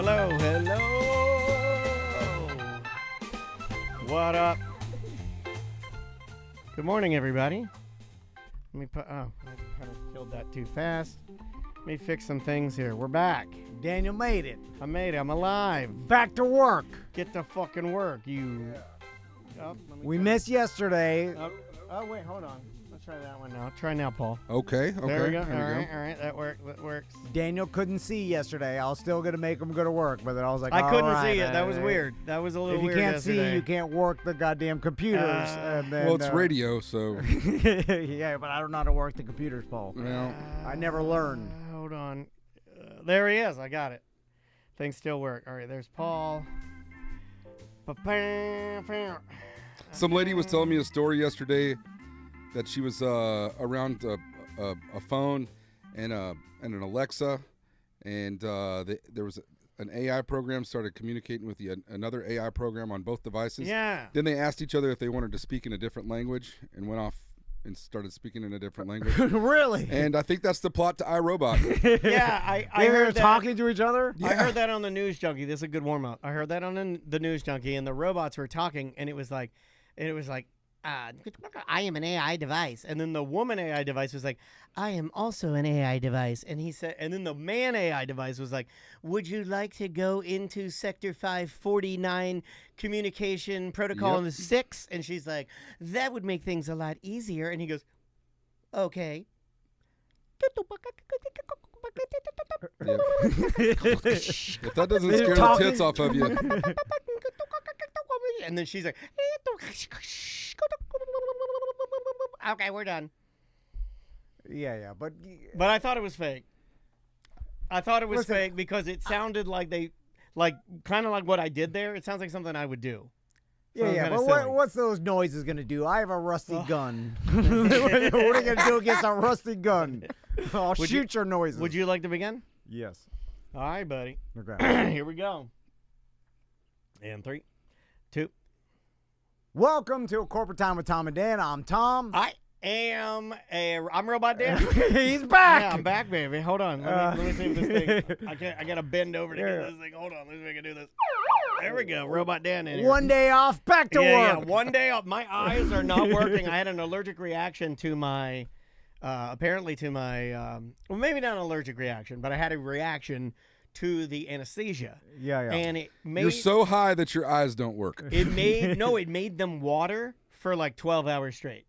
hello, hello. What up? Good morning, everybody. Let me put, I kind of killed that too fast. Let me fix some things here. We're back. Daniel made it. I made it. I'm alive. Back to work. Get to fucking work, you. Oh, We missed yesterday. Oh, wait, hold on. Let's try that one now. Try now, Paul. Okay. There we go. All right. That works. Daniel couldn't see yesterday. I was still going to make him go to work, but then I was like, I couldn't all right, see it. That was weird. That was a little weird. If you can't yesterday. see, you can't work the goddamn computers. And then, Well, it's radio, so. Yeah, but I don't know how to work the computers, Paul. Well, I never learned. Hold on. There he is. I got it. Things still work. All right, there's Paul. some lady was telling me a story yesterday that she was around a phone and an Alexa, and there was an AI program started communicating with another AI program on both devices. Yeah. Then they asked each other if they wanted to speak in a different language and went off and started speaking in a different language. Really? And I think that's the plot to iRobot. Yeah, I They were heard that. talking to each other? I heard that on the News Junkie. This is a good warm up. I heard that on the News Junkie, and the robots were talking, and it was like, I am an AI device, and then the woman AI device was like, I am also an AI device, and he said, and then the man AI device was like, would you like to go into Sector 549 Communication Protocol 6? And she's like, that would make things a lot easier, and he goes, okay. Yep. If that doesn't scare the tits off of you. And then she's like, okay, we're done. Yeah, but But I thought it was fake. I thought it was fake because it sounded like kind of like what I did there. It sounds like something I would do. Yeah, but what's those noises going to do? I have a rusty gun. What are you going to do against a rusty gun? I'll shoot your noises. Would you like to begin? Yes. All right, buddy. Okay. Here we go. And 3, 2. Welcome to A Corporate Time with Tom and Dan. I'm Tom. I'm Robot Dan. He's back. Yeah, I'm back, baby. Hold on. Let me see if this thing. I gotta bend over to get this thing. Hold on. Let me see if I can do this. There we go. Robot Dan in here. One day off, back to work. Yeah, one day off. My eyes are not working. I had an allergic reaction to my, apparently to my, well, maybe not an allergic reaction, but I had a reaction to the anesthesia. Yeah. And it made. You're so high that your eyes don't work. It made them water for like 12 hours straight.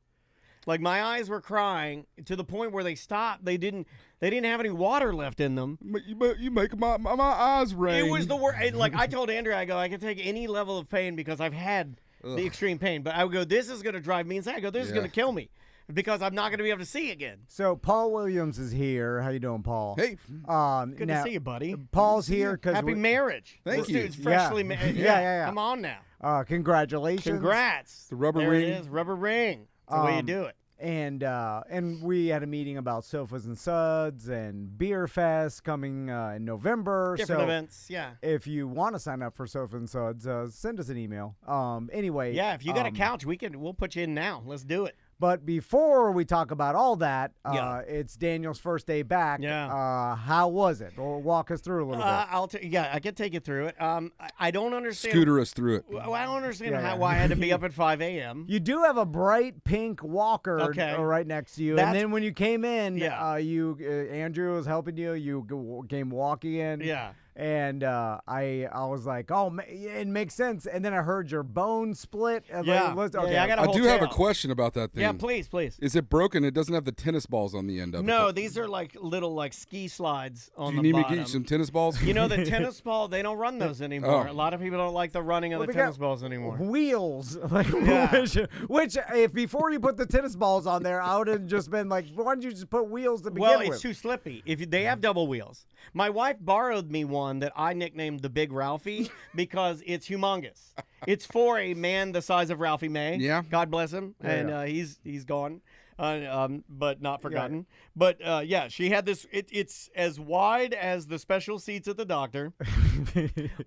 Like my eyes were crying to the point where they stopped. They didn't have any water left in them. But you make my eyes rain. It was the worst. Like I told Andrea, I go, I can take any level of pain because I've had the extreme pain. But I would go, this is going to drive me insane. I go, this is going to kill me because I'm not going to be able to see again. So Paul Williams is here. How you doing, Paul? Hey. Good to see you, buddy. Paul's here because happy marriage. Thank this you. dude's freshly married. Yeah. Come on now. Congratulations. Congrats. The rubber there ring. It is. Rubber ring. That's the way you do it. And we had a meeting about Sofas and Suds and Beer Fest coming in November. Different events, yeah. If you want to sign up for Sofas and Suds, send us an email. Anyway. Yeah, if you got a couch, we'll put you in now. Let's do it. But before we talk about all that, it's Daniel's first day back. Yeah. How was it? Or walk us through a little bit. I can take you through it. I don't understand. Scooter us through it. Well, I don't understand why I had to be up at 5 a.m. You do have a bright pink walker right next to you. And then when you came in, Andrew was helping you. You came walking in. Yeah. And I was like, oh, it makes sense. And then I heard your bone split. I got a whole I do have a tail. question about that thing. Yeah, please. Is it broken? It doesn't have the tennis balls on the end of it. No, these are like little ski slides on the bottom. Do you need me to get you some tennis balls? You know, the tennis ball, they don't run those anymore. Oh. A lot of people don't like the running of the tennis balls anymore. Wheels. Which, if before you put the tennis balls on there, I would have just been like, why don't you just put wheels to begin with? Well, it's too slippy. They have double wheels. My wife borrowed me one that I nicknamed the Big Ralphie because it's humongous. It's for a man the size of Ralphie May. Yeah. God bless him. And he's gone. But not forgotten. Yeah. But she had this. It's as wide as the special seats at the doctor.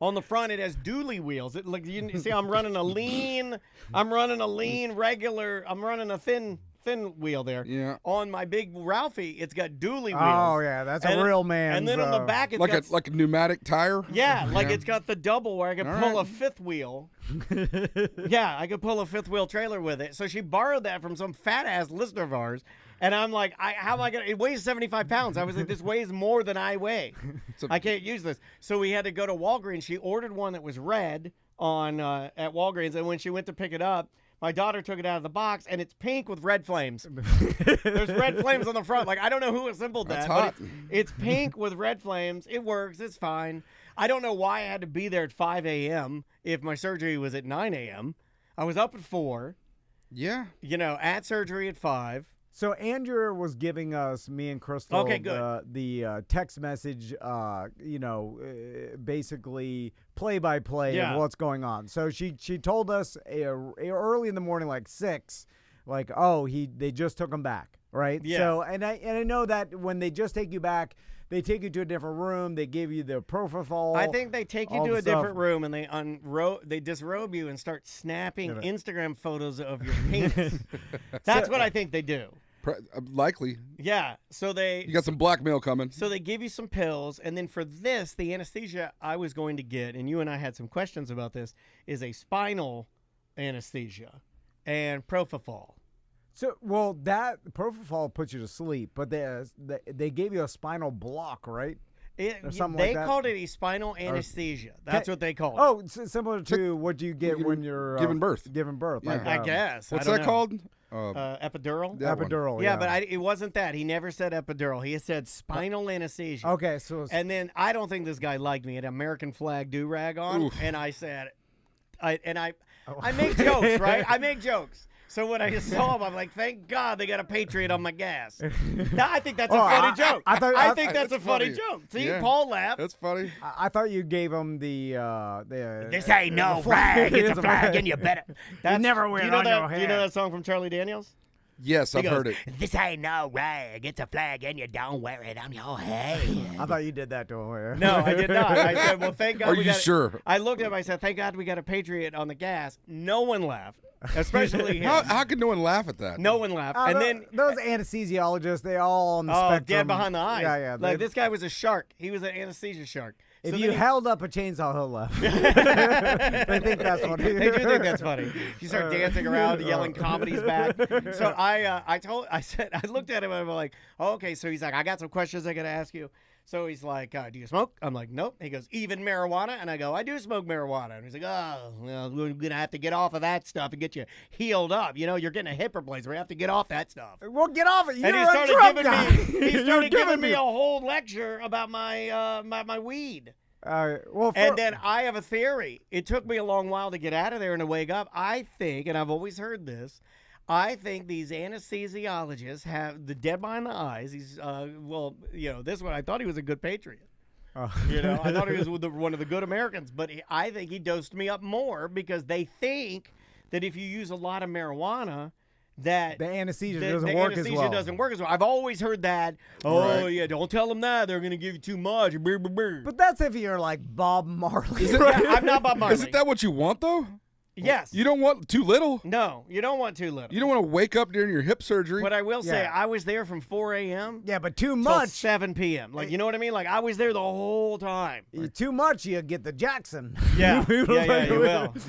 On the front, it has dually wheels. You see, I'm running a lean regular. I'm running a thin thin wheel there. Yeah. On my big Ralphie, it's got dually wheels. Oh yeah, that's a real man. And then on the back, it's got like a pneumatic tire. Yeah, like it's got the double where I can pull a fifth wheel. Yeah, I could pull a fifth wheel trailer with it. So she borrowed that from some fat ass listener of ours. And I'm like, how am I going to? It weighs 75 pounds. I was like, this weighs more than I weigh. I can't use this. So we had to go to Walgreens. She ordered one that was red at Walgreens. And when she went to pick it up, my daughter took it out of the box, and it's pink with red flames. There's red flames on the front. Like, I don't know who assembled that. That's hot. But it's pink with red flames. It works. It's fine. I don't know why I had to be there at 5 a.m. if my surgery was at 9 a.m. I was up at 4. Yeah. At surgery at 5. So Andrew was giving us, me and Crystal, the text message, basically play-by-play of what's going on. So she told us early in the morning, like 6, like, they just took him back, right? Yeah. So and I know that when they just take you back, they take you to a different room. They give you the propofol. I think they take you to a different room and they disrobe you and start snapping Instagram photos of your penis. That's what I think they do. Likely. Yeah. So you got some blackmail coming. So they give you some pills, and then for this, the anesthesia I was going to get, and you and I had some questions about this, is a spinal anesthesia and propofol. So, that propofol puts you to sleep, but they gave you a spinal block, right? They like called it a spinal anesthesia. That's what they called it. Oh, similar to what you get when you're giving birth. Giving birth. Yeah. Like, I guess. What's I don't that know. called? Epidural? Epidural, yeah. But it wasn't that. He never said epidural. He said spinal anesthesia. Okay, so... And then I don't think this guy liked me. He had an American flag do-rag on. Oof. And I said... I make jokes, right? I make jokes. So when I saw him, I'm like, thank God they got a Patriot on my gas. I think that's a funny joke. I think that's a funny joke. See, Paul laughed. That's funny. I thought you gave him the this ain't no flag. It's a flag, and you better. You never wear it on your hair. Do you know that song from Charlie Daniels? Yes, I've heard it. This ain't no rag. It's a flag, and you don't wear it on your head. I thought you did that to him. No, I did not. I said, well, thank God. Are you sure? I looked at him. I said, thank God we got a Patriot on the gas. No one laughed, especially him. How could no one laugh at that? No one laughed. And then those anesthesiologists, they all on the spectrum. Dead behind the eyes. Yeah. Like this guy was a shark. He was an anesthesia shark. If you held up a chainsaw, he'll laugh. They think that's funny. They do think that's funny. You start dancing around, yelling comedies back. So I looked at him and I'm like, oh, okay. So he's like, I got some questions I got to ask you. So he's like, do you smoke? I'm like, nope. He goes, even marijuana? And I go, I do smoke marijuana. And he's like, oh, well, we're going to have to get off of that stuff and get you healed up. You're getting a hip replacement. We have to get off that stuff. Well, get off it. You're and he started giving me a whole lecture about my weed. And then I have a theory. It took me a long while to get out of there and to wake up. I think, and I've always heard this, I think these anesthesiologists have the dead behind the eyes. He's, this one, I thought he was a good patriot. I thought he was one of the good Americans. But I think he dosed me up more because they think that if you use a lot of marijuana, that the anesthesia doesn't work as well. Doesn't work as well. I've always heard that. Oh, yeah, don't tell them that. They're going to give you too much. But that's if you're like Bob Marley. I'm not Bob Marley. Isn't that what you want, though? Yes. You don't want too little. No, you don't want too little. You don't want to wake up during your hip surgery. But I will say, I was there from 4 a.m. Yeah, but too much. 7 p.m. Like, you know what I mean? Like, I was there the whole time. Too much, you get the Jackson. Yeah, you will.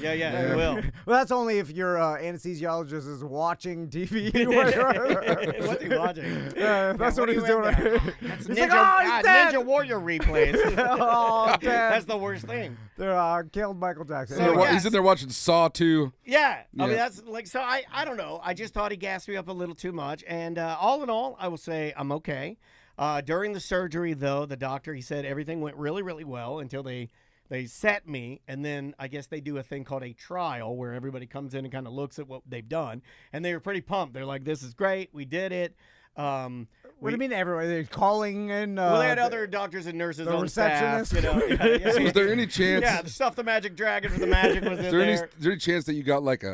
Yeah, you will. Well, that's only if your anesthesiologist is watching TV. What's he watching? That's what he's doing. That's Ninja Warrior replays. Oh, that's the worst thing. They killed Michael Jackson. He's in there watching Saw 2. Yeah. I mean, that's like, so I don't know. I just thought he gassed me up a little too much. And all in all, I will say I'm okay. During the surgery, though, the doctor, he said everything went really, really well until they set me. And then I guess they do a thing called a trial where everybody comes in and kind of looks at what they've done. And they were pretty pumped. They're like, this is great. We did it. What do you mean everybody? They're calling in. Well, they had other doctors and nurses on staff. So is there any chance? Yeah, the stuff the magic dragon for the magic was in there. Is there any chance that you got like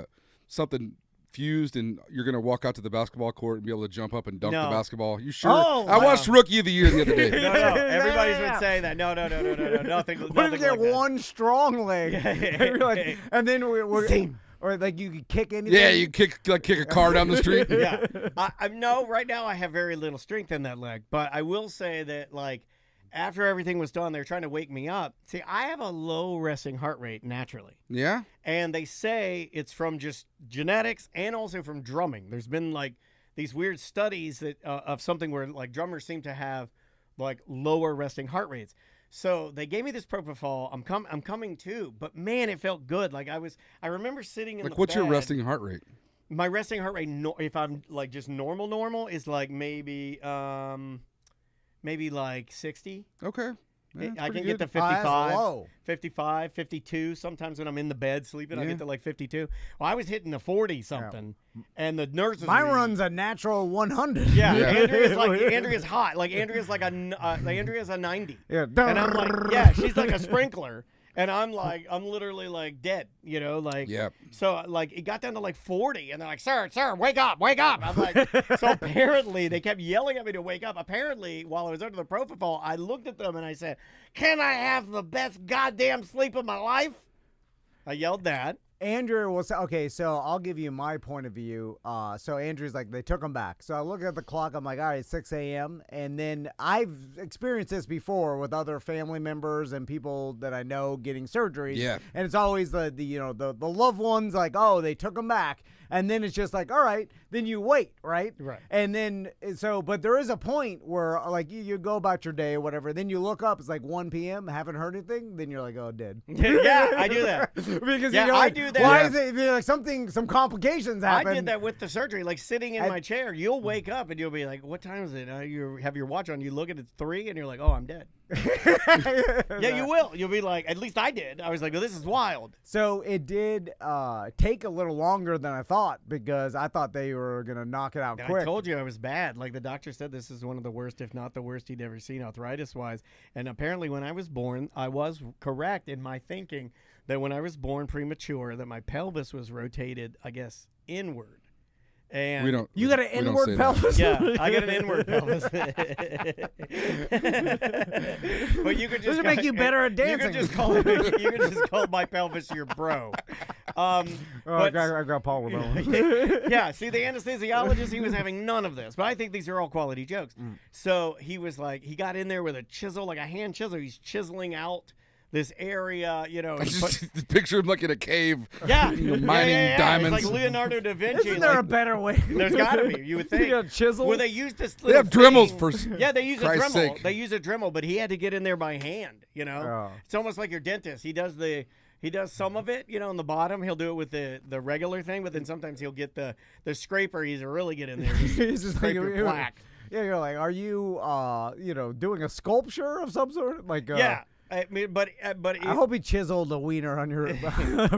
something fused and you're gonna walk out to the basketball court and be able to jump up and dunk the basketball? You sure? Oh, I watched Rookie of the Year the other day. No. Everybody's been saying that. No. Nothing. What if you get one strong leg? And then we're Or like you could kick anything? Yeah, you kick a car down the street. Yeah. No, right now I have very little strength in that leg. But I will say that, like, after everything was done, they're trying to wake me up. See, I have a low resting heart rate naturally. Yeah? And they say it's from just genetics and also from drumming. There's been, like, these weird studies that of something where, like, drummers seem to have, like, lower resting heart rates. So they gave me this propofol. I'm coming to, but man, it felt good. Like I remember sitting in the what's bed. your resting heart rate? My resting heart rate, if I'm like just normal, is like maybe like 60. Okay. Yeah, I can good. get to 55, low. 55, 52. Sometimes when I'm in the bed sleeping, I get to like 52. Well, I was hitting the 40 something, and the nurses. My run's a natural 100. Yeah, Andrea's hot. Like Andrea's like Andrea's a 90. Yeah, and I'm like, yeah, she's like a sprinkler. And I'm literally like dead, you know, like. Yep. So like it got down to like 40, and they're like, sir, wake up. I'm like, so apparently they kept yelling at me to wake up. Apparently, while I was under the propofol, I looked at them and I said, "Can I have the best goddamn sleep of my life?" I yelled that. Andrew will say, okay, so I'll give you my point of view. So Andrew's like, they took him back. So I look at the clock. I'm like, all right, 6 a.m. And then I've experienced this before with other family members and people that I know getting surgeries. Yeah. And it's always the loved ones like, oh, they took him back. And then it's just like, all right, then you wait, right? Right. And then, but there is a point where, like, you go about your day or whatever, then you look up, it's like 1 p.m., haven't heard anything, then you're like, oh, dead. Yeah, I do that. Because yeah, you're like, I do that. Why is it, like, some complications happen? I did that with the surgery, like sitting in my chair. You'll wake up and you'll be like, what time is it? You have your watch on, you look at it, it's 3, and you're like, oh, I'm dead. Yeah, you will. You'll be like, at least I did. I was like, well, this is wild. So it did take a little longer than I thought, because I thought they were going to knock it out quick. I told you I was bad. Like the doctor said, this is one of the worst, if not the worst he'd ever seen arthritis-wise. And apparently when I was born, I was correct in my thinking that when I was born premature, that my pelvis was rotated, I guess, inward. And you got an inward pelvis? Yeah, I got an inward pelvis. But you could just Does it make you better at dancing? You could just call my pelvis your bro. I got Paul with that one. Yeah, see, the anesthesiologist, he was having none of this. But I think these are all quality jokes. So he was like, he got in there with a chisel, like a hand chisel. He's chiseling out this area, you know. Just picture him like in a cave. Yeah. Mining diamonds. It's like Leonardo da Vinci. Isn't there a better way? There's got to be, you would think. You got a chisel? Well, they use this They have Dremels for Yeah, they use Christ's a Dremel. sake. They use a Dremel, but he had to get in there by hand, you know. Oh. It's almost like your dentist. He does some of it, you know, on the bottom. He'll do it with the regular thing, but then sometimes he'll get the scraper. He's really get in there. He's just scrape like, your plaque. Yeah, you're like, are you, doing a sculpture of some sort? Like, yeah. I mean, but I hope he chiseled a wiener on your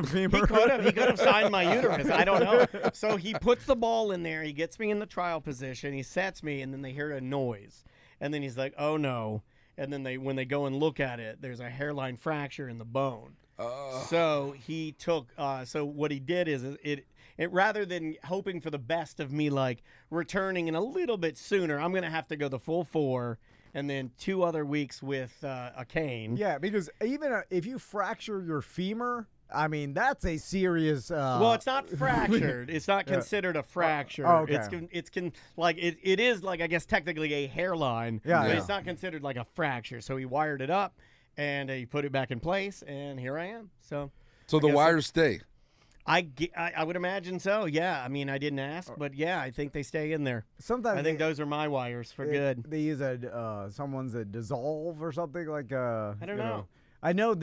femur. He could have signed my uterus. I don't know. So he puts the ball in there. He gets me in the trial position. He sets me, and then they hear a noise, and then he's like, "Oh no!" And then when they go and look at it, there's a hairline fracture in the bone. So he took. So what he did is it rather than hoping for the best of me, like returning in a little bit sooner, I'm gonna have to go the full 4. And then 2 other weeks with a cane. Yeah, because even if you fracture your femur, I mean, that's a serious. Well, it's not fractured. It's not considered a fracture. Okay. It is like, I guess, technically a hairline. Yeah, But it's not considered like a fracture. So he wired it up, and he put it back in place, and here I am. So the wires stay. I would imagine so. Yeah. I mean, I didn't ask, but yeah, I think they stay in there. Sometimes I think those are my wires for good. They use someone's a dissolve or something like. I don't know. I know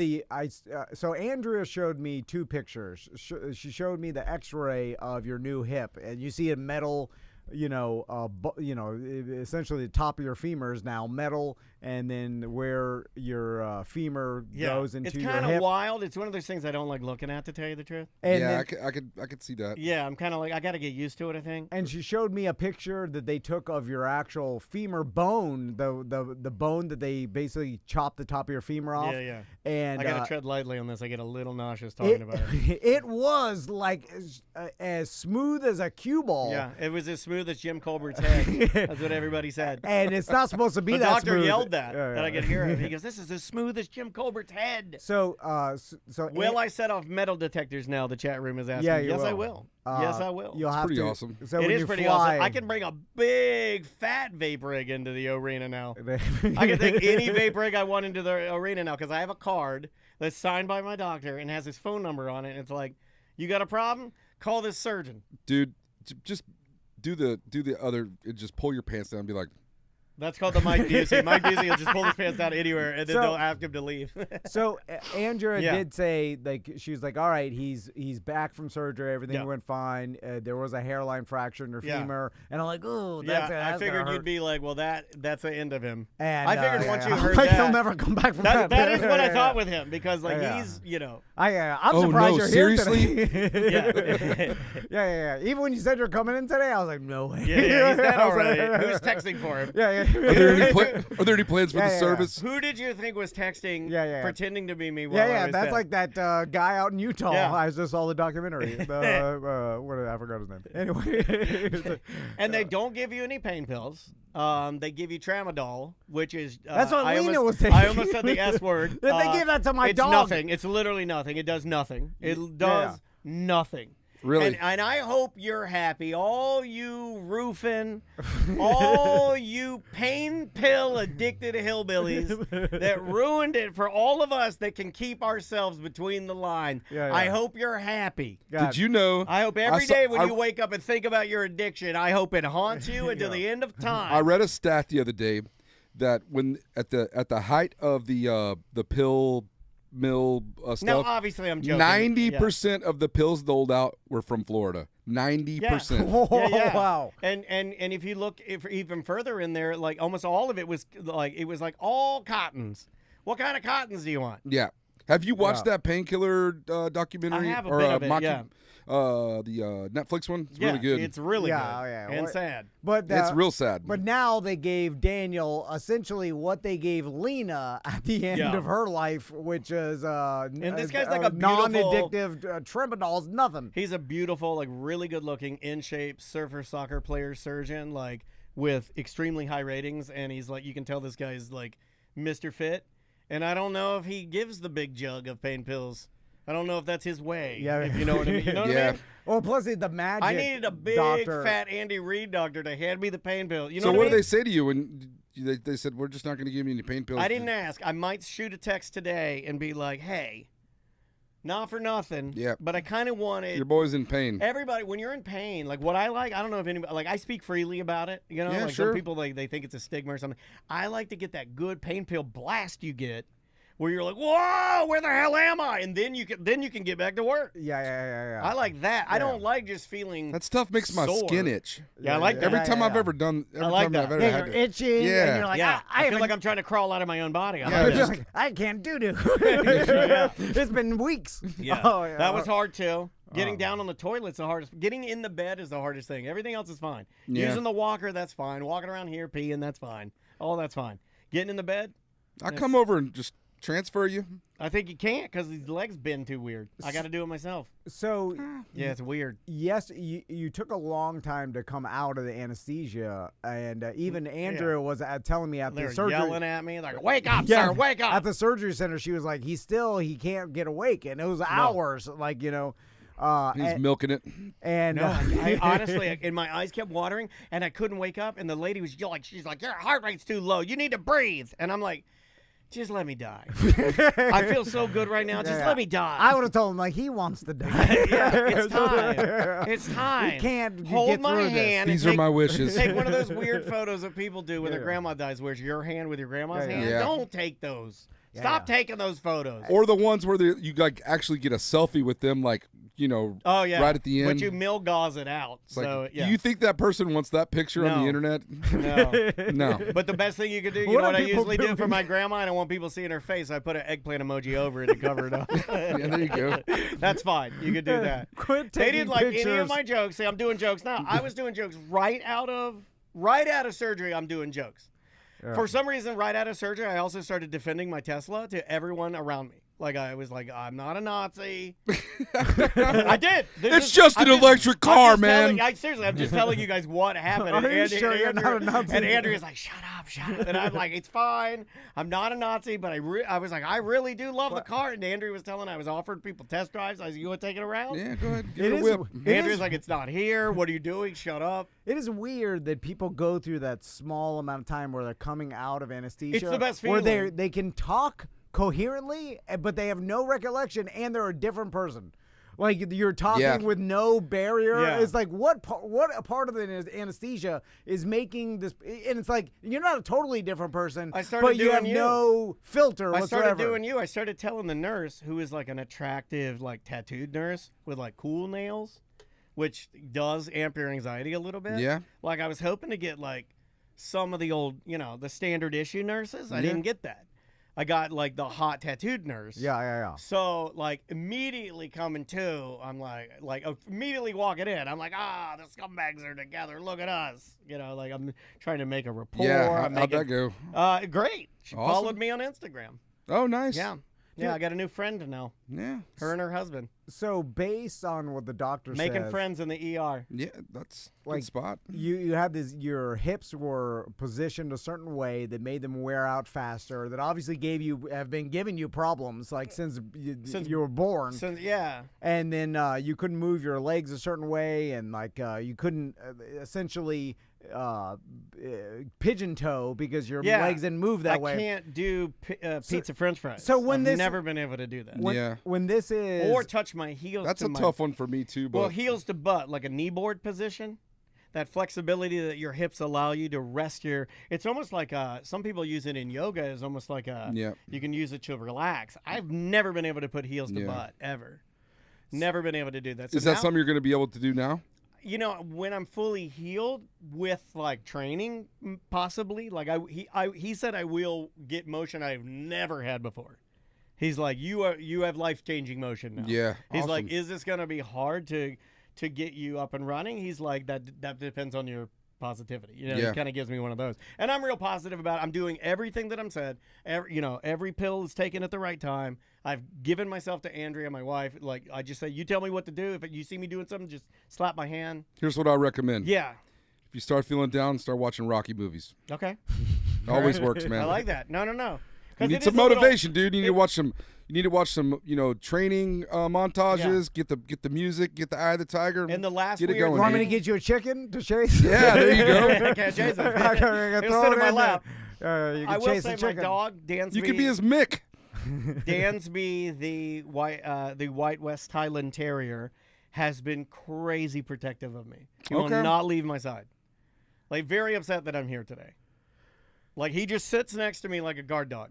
so Andrea showed me 2 pictures. She showed me the X-ray of your new hip, and you see a metal. Essentially the top of your femur is now metal, and then where your femur goes into your hip. It's kind of wild. It's one of those things I don't like looking at, to tell you the truth. And I could see that. Yeah, I'm kind of like, I got to get used to it, I think. And she showed me a picture that they took of your actual femur bone, the bone that they basically chopped the top of your femur off. Yeah. And I got to tread lightly on this. I get a little nauseous talking about it. It was like as smooth as a cue ball. Yeah, it was as smooth smooth as Jim Colbert's head. That's what everybody said. And it's not supposed to be The that doctor smooth. yelled that, Yeah, and I could hear him. He goes, "This is as smooth as Jim Colbert's head." So, Will I set off metal detectors now? The chat room is asking. Yeah, you yes, will. I will. Yes, I will. You'll have pretty to, awesome. So It when is you pretty fly, awesome. I can bring a big fat vape rig into the arena now. I can take any vape rig I want into the arena now because I have a card that's signed by my doctor and has his phone number on it. And it's like, you got a problem? Call this surgeon. Dude, just do the other. Just pull your pants down and be like, That's called the Mike Busey. Mike Busey will just pull his pants down anywhere, and then they'll ask him to leave. So Andrea Yeah. did say, like, she was like, all right, he's back from surgery, everything Yeah. went fine. There was a hairline fracture in her Yeah. femur, and I'm like, oh, Yeah, that's I figured gonna you'd hurt. be like, well, that's the end of him. And I figured once you I'm heard like, that, he'll never come back from that. that is what I thought with him because like Yeah. he's I'm Oh, surprised no, you're seriously? here today. yeah. Even when you said you're coming in today, I was like, no way. Yeah, he's dead I was like, already. Who's texting for him? Yeah. are there any plans for Yeah, the yeah, service? Who did you think was texting, Yeah. pretending to be me while I Yeah, was that's dead? like that guy out in Utah. Yeah. I just saw the documentary. I forgot his name. Anyway, And they don't give you any pain pills. They give you tramadol, which is That's what I Lena almost, was taking. I almost said the S word. If they give that to my it's dog. nothing. It's literally nothing. It does nothing. It does nothing. Really? And I hope you're happy. All you roofing, all you pain pill addicted hillbillies that ruined it for all of us that can keep ourselves between the line. Yeah. I hope you're happy. Did you know? I hope every day when I- you wake up and think about your addiction, I hope it haunts you until the end of time. I read a stat the other day that when at the height of the pill mill stuff, now, obviously, I'm joking. 90% of the pills doled out were from Florida. 90%. Oh, Yeah. wow. And if you look even further in there, like almost all of it was like all cottons. What kind of cottons do you want? Yeah. Have you watched that painkiller documentary? I have a bit of it, yeah. The Netflix one? It's really good. It's really Yeah, good yeah. and What- sad. But It's real sad. But now they gave Daniel essentially what they gave Lena at the end Yeah. of her life, which is And this guy's like a beautiful- non-addictive tramadol's nothing. He's a beautiful, like really good looking, in shape surfer soccer player surgeon, like with extremely high ratings. And he's like, you can tell this guy's like Mr. Fit. And I don't know if he gives the big jug of pain pills. I don't know if that's his way. Yeah. If you know what I mean. You know what I Yeah. mean? Well, plus the magic. I needed a big doctor. fat Andy Reid doctor to hand me the pain pill. You know So what what I did mean? they say to you when they said, we're just not going to give you any pain pills? I didn't ask. I might shoot a text today and be like, hey, not for nothing. Yeah. But I kind of wanted Your boy's in pain. everybody, when you're in pain, like what I like, I don't know if anybody, like I speak freely about it. You know, Yeah, like sure. some people, like they think it's a stigma or something. I like to get that good pain pill blast you get where you're like, whoa, where the hell am I? And then you can get back to work. Yeah. I like that. I Yeah. don't like just feeling. That stuff makes my sore. skin itch. Yeah, I like that. Every Yeah, time yeah, I've yeah. ever done, every like time that. I've ever Yeah, had you're to. itching. Yeah. And you're like, yeah, I I feel haven't- like I'm trying to crawl out of my own body. I Yeah, like just- that. I can't do. Yeah. It's been weeks. Yeah. Oh, yeah. That was hard too. Getting down on the toilet's the hardest. Getting in the bed is the hardest thing. Everything else is fine. Yeah. Using the walker, that's fine. Walking around here, peeing, that's fine. All that's fine. Getting in the bed, I come over and just transfer you. I think you can't because these legs bend too weird. I got to do it myself. So Yeah, it's weird. yes, you took a long time to come out of the anesthesia, and even Andrea was telling me at They're the surgery. yelling at me like, "Wake up, Yeah, sir! Wake up!" At the surgery center, she was like, he can't get awake, and it was hours, like He's and, milking it. and No, I honestly, and my eyes kept watering, and I couldn't wake up. And the lady was like, she's like, "Your heart rate's too low. You need to breathe." And I'm like, "Just let me die. I feel so good right now. Just Yeah. let me die." I would have told him like he wants to die. Yeah, it's time. It's time. He can't hold get my through this. hand. These and are my wishes. Take one of those weird photos that people do when their Yeah. grandma dies. Where's your hand with your grandma's Yeah, yeah. hand? Yeah. Don't take those. Stop taking those photos. Or the ones where you like actually get a selfie with them, like Oh yeah, right at the end. But you mill gauze it out. It's like, So yeah. do you think that person wants that picture on No. the internet? No. No. But the best thing you could do, you What know are what I people usually do doing? for my grandma? I don't want people seeing her face. I put an eggplant emoji over it to cover it up. Yeah, there you go. That's fine. You could do that. Quit They taking didn't like pictures. any of my jokes. See, I'm doing jokes now. I was doing jokes right out of surgery. I'm doing jokes. Yeah. For some reason, right out of surgery, I also started defending my Tesla to everyone around me. Like I was like, I'm not a Nazi. I did. It's just an electric car, man. Seriously, I'm just telling you guys what happened. Are you sure you're not a Nazi? And Andrea's like, shut up. And I'm like, it's fine. I'm not a Nazi, but I was like, I really do love the car. And Andrea was telling I was offered people test drives. I was like, you want to take it around? Yeah, go ahead. Give it a whip. Andrea's like, it's not here. What are you doing? Shut up. It is weird that people go through that small amount of time where they're coming out of anesthesia. It's the best where feeling. they can talk coherently, but they have no recollection, and they're a different person. Like you're talking with no barrier. Yeah. It's like what a part of the anesthesia is making this, and it's like you're not a totally different person, but you have no filter whatsoever. I started doing you. I started telling the nurse, who is like an attractive, like tattooed nurse with like cool nails, which does amp your anxiety a little bit. Yeah. Like I was hoping to get like some of the old, the standard issue nurses. I didn't get that. I got like the hot tattooed nurse. Yeah. So like immediately coming to, I'm like immediately walking in, I'm like, the scumbags are together. Look at us. Like I'm trying to make a rapport. Yeah, how'd that go? Great. She Awesome. followed me on Instagram. Oh, nice. Yeah, I got a new friend now. Yeah. Her and her husband. So based on what the doctor Making says, friends in the ER. Yeah, that's a Like, good spot. you had this. Your hips were positioned a certain way that made them wear out faster. That obviously have been giving you problems like since you were born. Yeah. And then you couldn't move your legs a certain way, and like you couldn't essentially pigeon toe because your legs didn't move that way. I can't do pizza French fries. So when I've never been able to do that. When this is or touch my heels. That's to a tough one for me too. But well, heels to butt, like a knee board position. That flexibility that your hips allow you to rest your. It's almost like some people use it in yoga. It's almost like you can use it to relax. I've never been able to put heels to butt ever. Never been able to do that. So is that something you're going to be able to do now? When I'm fully healed with like training, possibly. Like he said I will get motion I've never had before. He's like, you have life-changing motion now. Yeah. He's awesome. like, is this gonna be hard to get you up and running? He's like, that depends on your positivity. He kind of gives me one of those, and I'm real positive about it. I'm doing everything that I'm said. Every pill is taken at the right time. I've given myself to Andrea, my wife. Like I just say, you tell me what to do. If you see me doing something, just slap my hand. Here's what I recommend. Yeah. If you start feeling down, start watching Rocky movies. Okay. Always works, man. I like that. No. You need some motivation, dude. You need to watch some. You need to watch some, training montages. Yeah. Get the music. Get the Eye of the Tiger. And the last get it weird going. You want me to dude. get you a chicken to chase? Yeah, there you go. I can't chase him. He'll He'll sit in my lap. You can I will chase say the chicken. my dog, Dansby. You could be his Mick. Dansby, the White West Highland Terrier, has been crazy protective of me. He will not leave my side. Like, very upset that I'm here today. Like, he just sits next to me like a guard dog.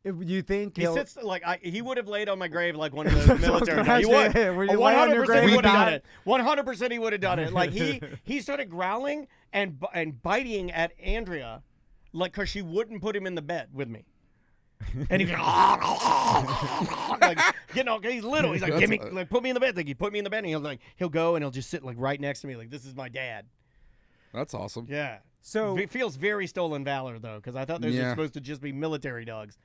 If you think He sits like he would have laid on my grave like one of those military guys. He would. Were you laying on your 100% grave he would have and done it. 100% he would have done it. Like he started growling and biting at Andrea, like because she wouldn't put him in the bed with me. And he's like, he's little. He's like, give me, like, put me in the bed. Like, he put me in the bed, and he'll go and he'll just sit like right next to me, like this is my dad. That's awesome. Yeah. So it feels very stolen valor though, because I thought those were supposed to just be military dogs.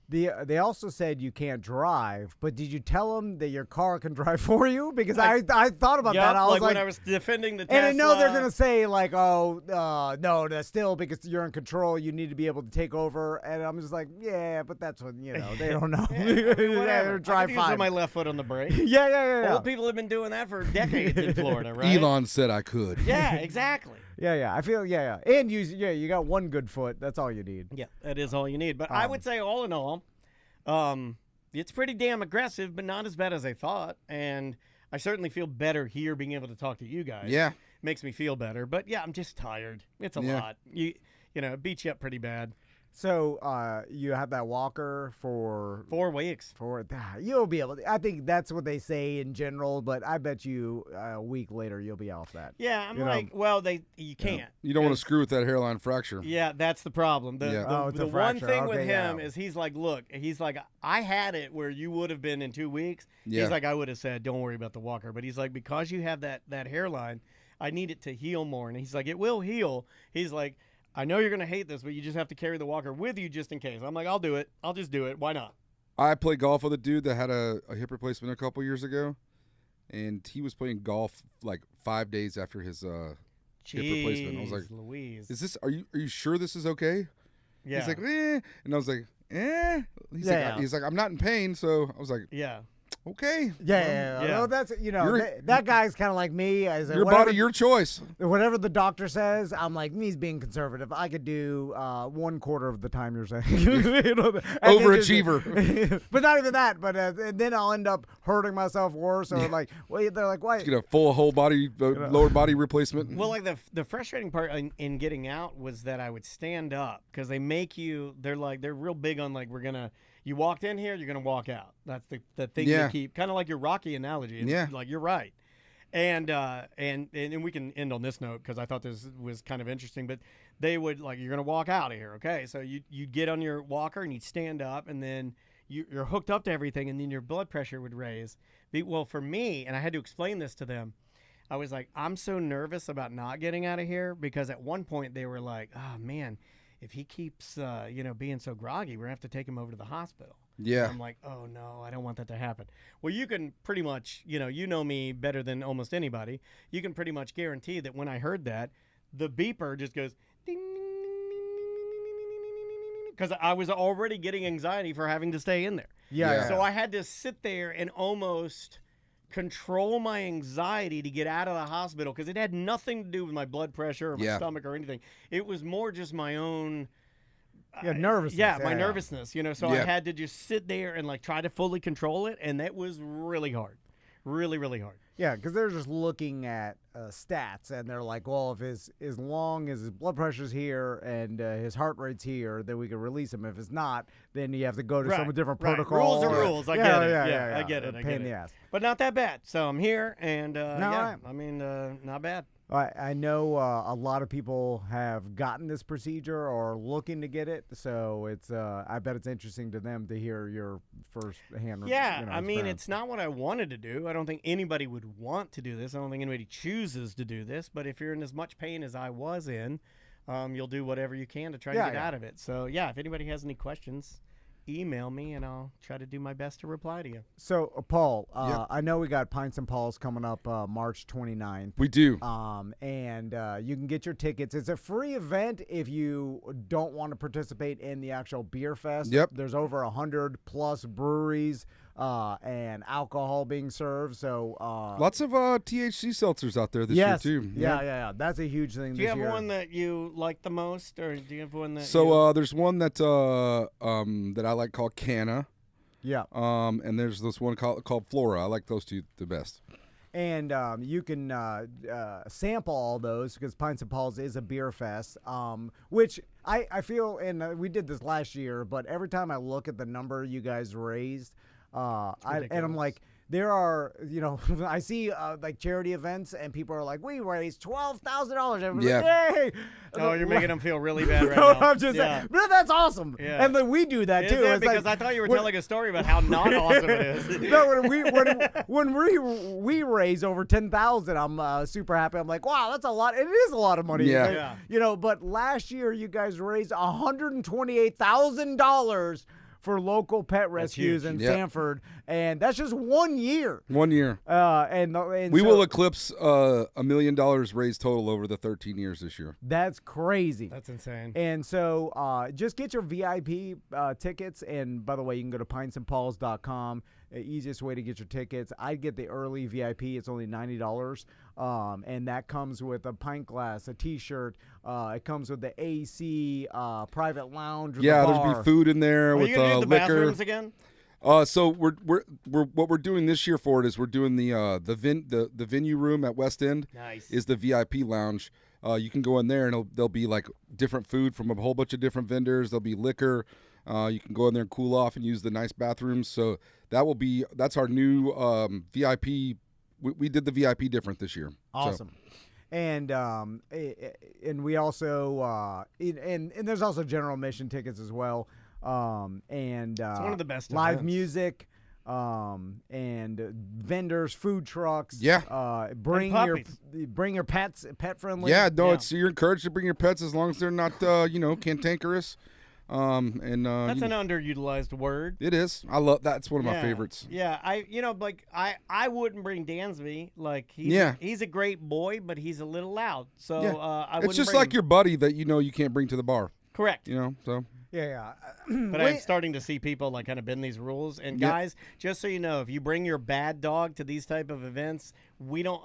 They also said you can't drive, but did you tell them that your car can drive for you? Because I thought about that. I was when I was defending the Tesla. And I know they're gonna say like, no, that's still because you're in control. You need to be able to take over. And I'm just like, yeah, but that's when they don't know. Whatever. Drive I can fine. use my left foot on the brake. Yeah. Old people have been doing that for decades in Florida, right? Elon said I could. Yeah, exactly. Yeah. I feel and you got one good foot. That's all you need. Yeah, that is all you need. But I would say, all in all, it's pretty damn aggressive, but not as bad as I thought. And I certainly feel better here being able to talk to you guys. Yeah. Makes me feel better. But yeah, I'm just tired. It's a lot. It beats you up pretty bad. So you have that walker for 4 weeks. You'll be able to. I think that's what they say in general, but I bet you a week later you'll be off that. Yeah, I'm you can't. You don't want to screw with that hairline fracture. Yeah, that's the problem. The one thing with him is he's like, look, I had it where you would have been in 2 weeks. Yeah. He's like, I would have said, don't worry about the walker. But he's like, because you have that hairline, I need it to heal more. And he's like, it will heal. He's like, I know you're going to hate this, but you just have to carry the walker with you just in case. I'm like, I'll do it. I'll just do it. Why not? I played golf with a dude that had a hip replacement a couple years ago, and he was playing golf like 5 days after his hip replacement. I was like, Louise. "Is this? Are you sure this is okay?" Yeah. He's like, "Eh," and I was like, "Eh." He's like, "I'm not in pain," so I was like, yeah. "Okay." Yeah. Yeah. That's that guy's kind of like me. As Your body, your choice. Whatever the doctor says, I'm like, he's being conservative. I could do 1/4 of the time you're saying. Overachiever. But not even that. But and then I'll end up hurting myself worse. Or like, well, they're like, why? Get a full whole body, lower body replacement. Well, like the frustrating part in getting out was that I would stand up because they make you. They're real big on like you walked in here, you're gonna walk out. That's the thing you keep. Kind of like your Rocky analogy. Yeah. Like you're right. And we can end on this note because I thought this was kind of interesting. But they would like, you're gonna walk out of here, okay? So you'd get on your walker and you'd stand up, and then you're hooked up to everything, and then your blood pressure would raise. Well, for me, and I had to explain this to them, I was like, I'm so nervous about not getting out of here because at one point they were like, oh man, if he keeps being so groggy, we're gonna have to take him over to the hospital. Yeah. And I'm like, oh no, I don't want that to happen. Well, you can pretty much, you know me better than almost anybody. You can pretty much guarantee that when I heard that, the beeper just goes ding, because I was already getting anxiety for having to stay in there. Yeah. So I had to sit there and almost control my anxiety to get out of the hospital because it had nothing to do with my blood pressure or my stomach or anything. It was more just my own nervousness. Yeah, my nervousness, So I had to just sit there and like try to fully control it, and that was really hard. Really, really hard. Yeah, because they're just looking at stats, and they're like, well, if as long as his blood pressure's here and his heart rate's here, then we can release him. If it's not, then you have to go to some different protocol. Rules are rules. I get it. Yeah, I get it. Pain in the ass. But not that bad. So I'm here, and right. I mean, not bad. I know a lot of people have gotten this procedure or are looking to get it, so it's. I bet it's interesting to them to hear your first-hand. Yeah, I mean, it's not what I wanted to do. I don't think anybody would want to do this. I don't think anybody chooses to do this. But if you're in as much pain as I was in, you'll do whatever you can to try to get out of it. So yeah, if anybody has any questions, email me and I'll try to do my best to reply to you. So, Paul, I know we got Pints and Paul's coming up March 29th. We do. And you can get your tickets. It's a free event if you don't want to participate in the actual beer fest. Yep. There's over 100+ breweries and alcohol being served. So lots of THC seltzers out there this year too. Yeah. That's a huge thing. Do you have one that you like the most, or do you have one that? So there's one that that I like called Canna. Yeah. And there's this one called Flora. I like those two the best. And you can sample all those because Pints and Paul's is a beer fest, which I feel, and we did this last year, but every time I look at the number you guys raised, and I'm like, there are, I see like charity events and people are like, we raised $12,000. Everyone's like, yay! Oh, you're making them feel really bad right No, now. I'm just saying, but that's awesome. Yeah. And then we do that too. It's because I thought you were telling a story about how not awesome it is. No, when we raise over $10,000, I'm super happy. I'm like, wow, that's a lot. It is a lot of money. Yeah. But last year you guys raised $128,000 for local pet rescues in Sanford, and that's just 1 year. 1 year. And we will eclipse $1 million raised total over the 13 years this year. That's crazy. That's insane. And so just get your VIP tickets. And by the way, you can go to pintsandpauls.com. Easiest way to get your tickets. I'd get the early VIP. It's only $90. And that comes with a pint glass, a T-shirt. It comes with the AC, private lounge. There's be food in there Are with you gonna do the liquor. bathrooms again? So we're what we're doing this year for it is we're doing the venue room at West End. Nice. Is the VIP lounge. You can go in there and there'll be like different food from a whole bunch of different vendors. There'll be liquor. You can go in there and cool off and use the nice bathrooms. So that's our new VIP. We did the VIP different this year. Awesome. So. And we also and there's also general admission tickets as well. And it's one of the best live events. Music. And vendors, food trucks. Yeah. Bring your pets, pet friendly. Yeah. No, you're encouraged to bring your pets as long as they're not cantankerous. That's an underutilized word. It is. I love that's one of my Yeah. favorites. Yeah, I wouldn't bring Dansby. Like he's a great boy, but he's a little loud. So Yeah. I wouldn't It's just bring like him. your buddy that you can't bring to the bar. Correct. So Yeah. But I'm starting to see people like kind of bend these rules. And Yeah. guys, just so you know, if you bring your bad dog to these type of events, we don't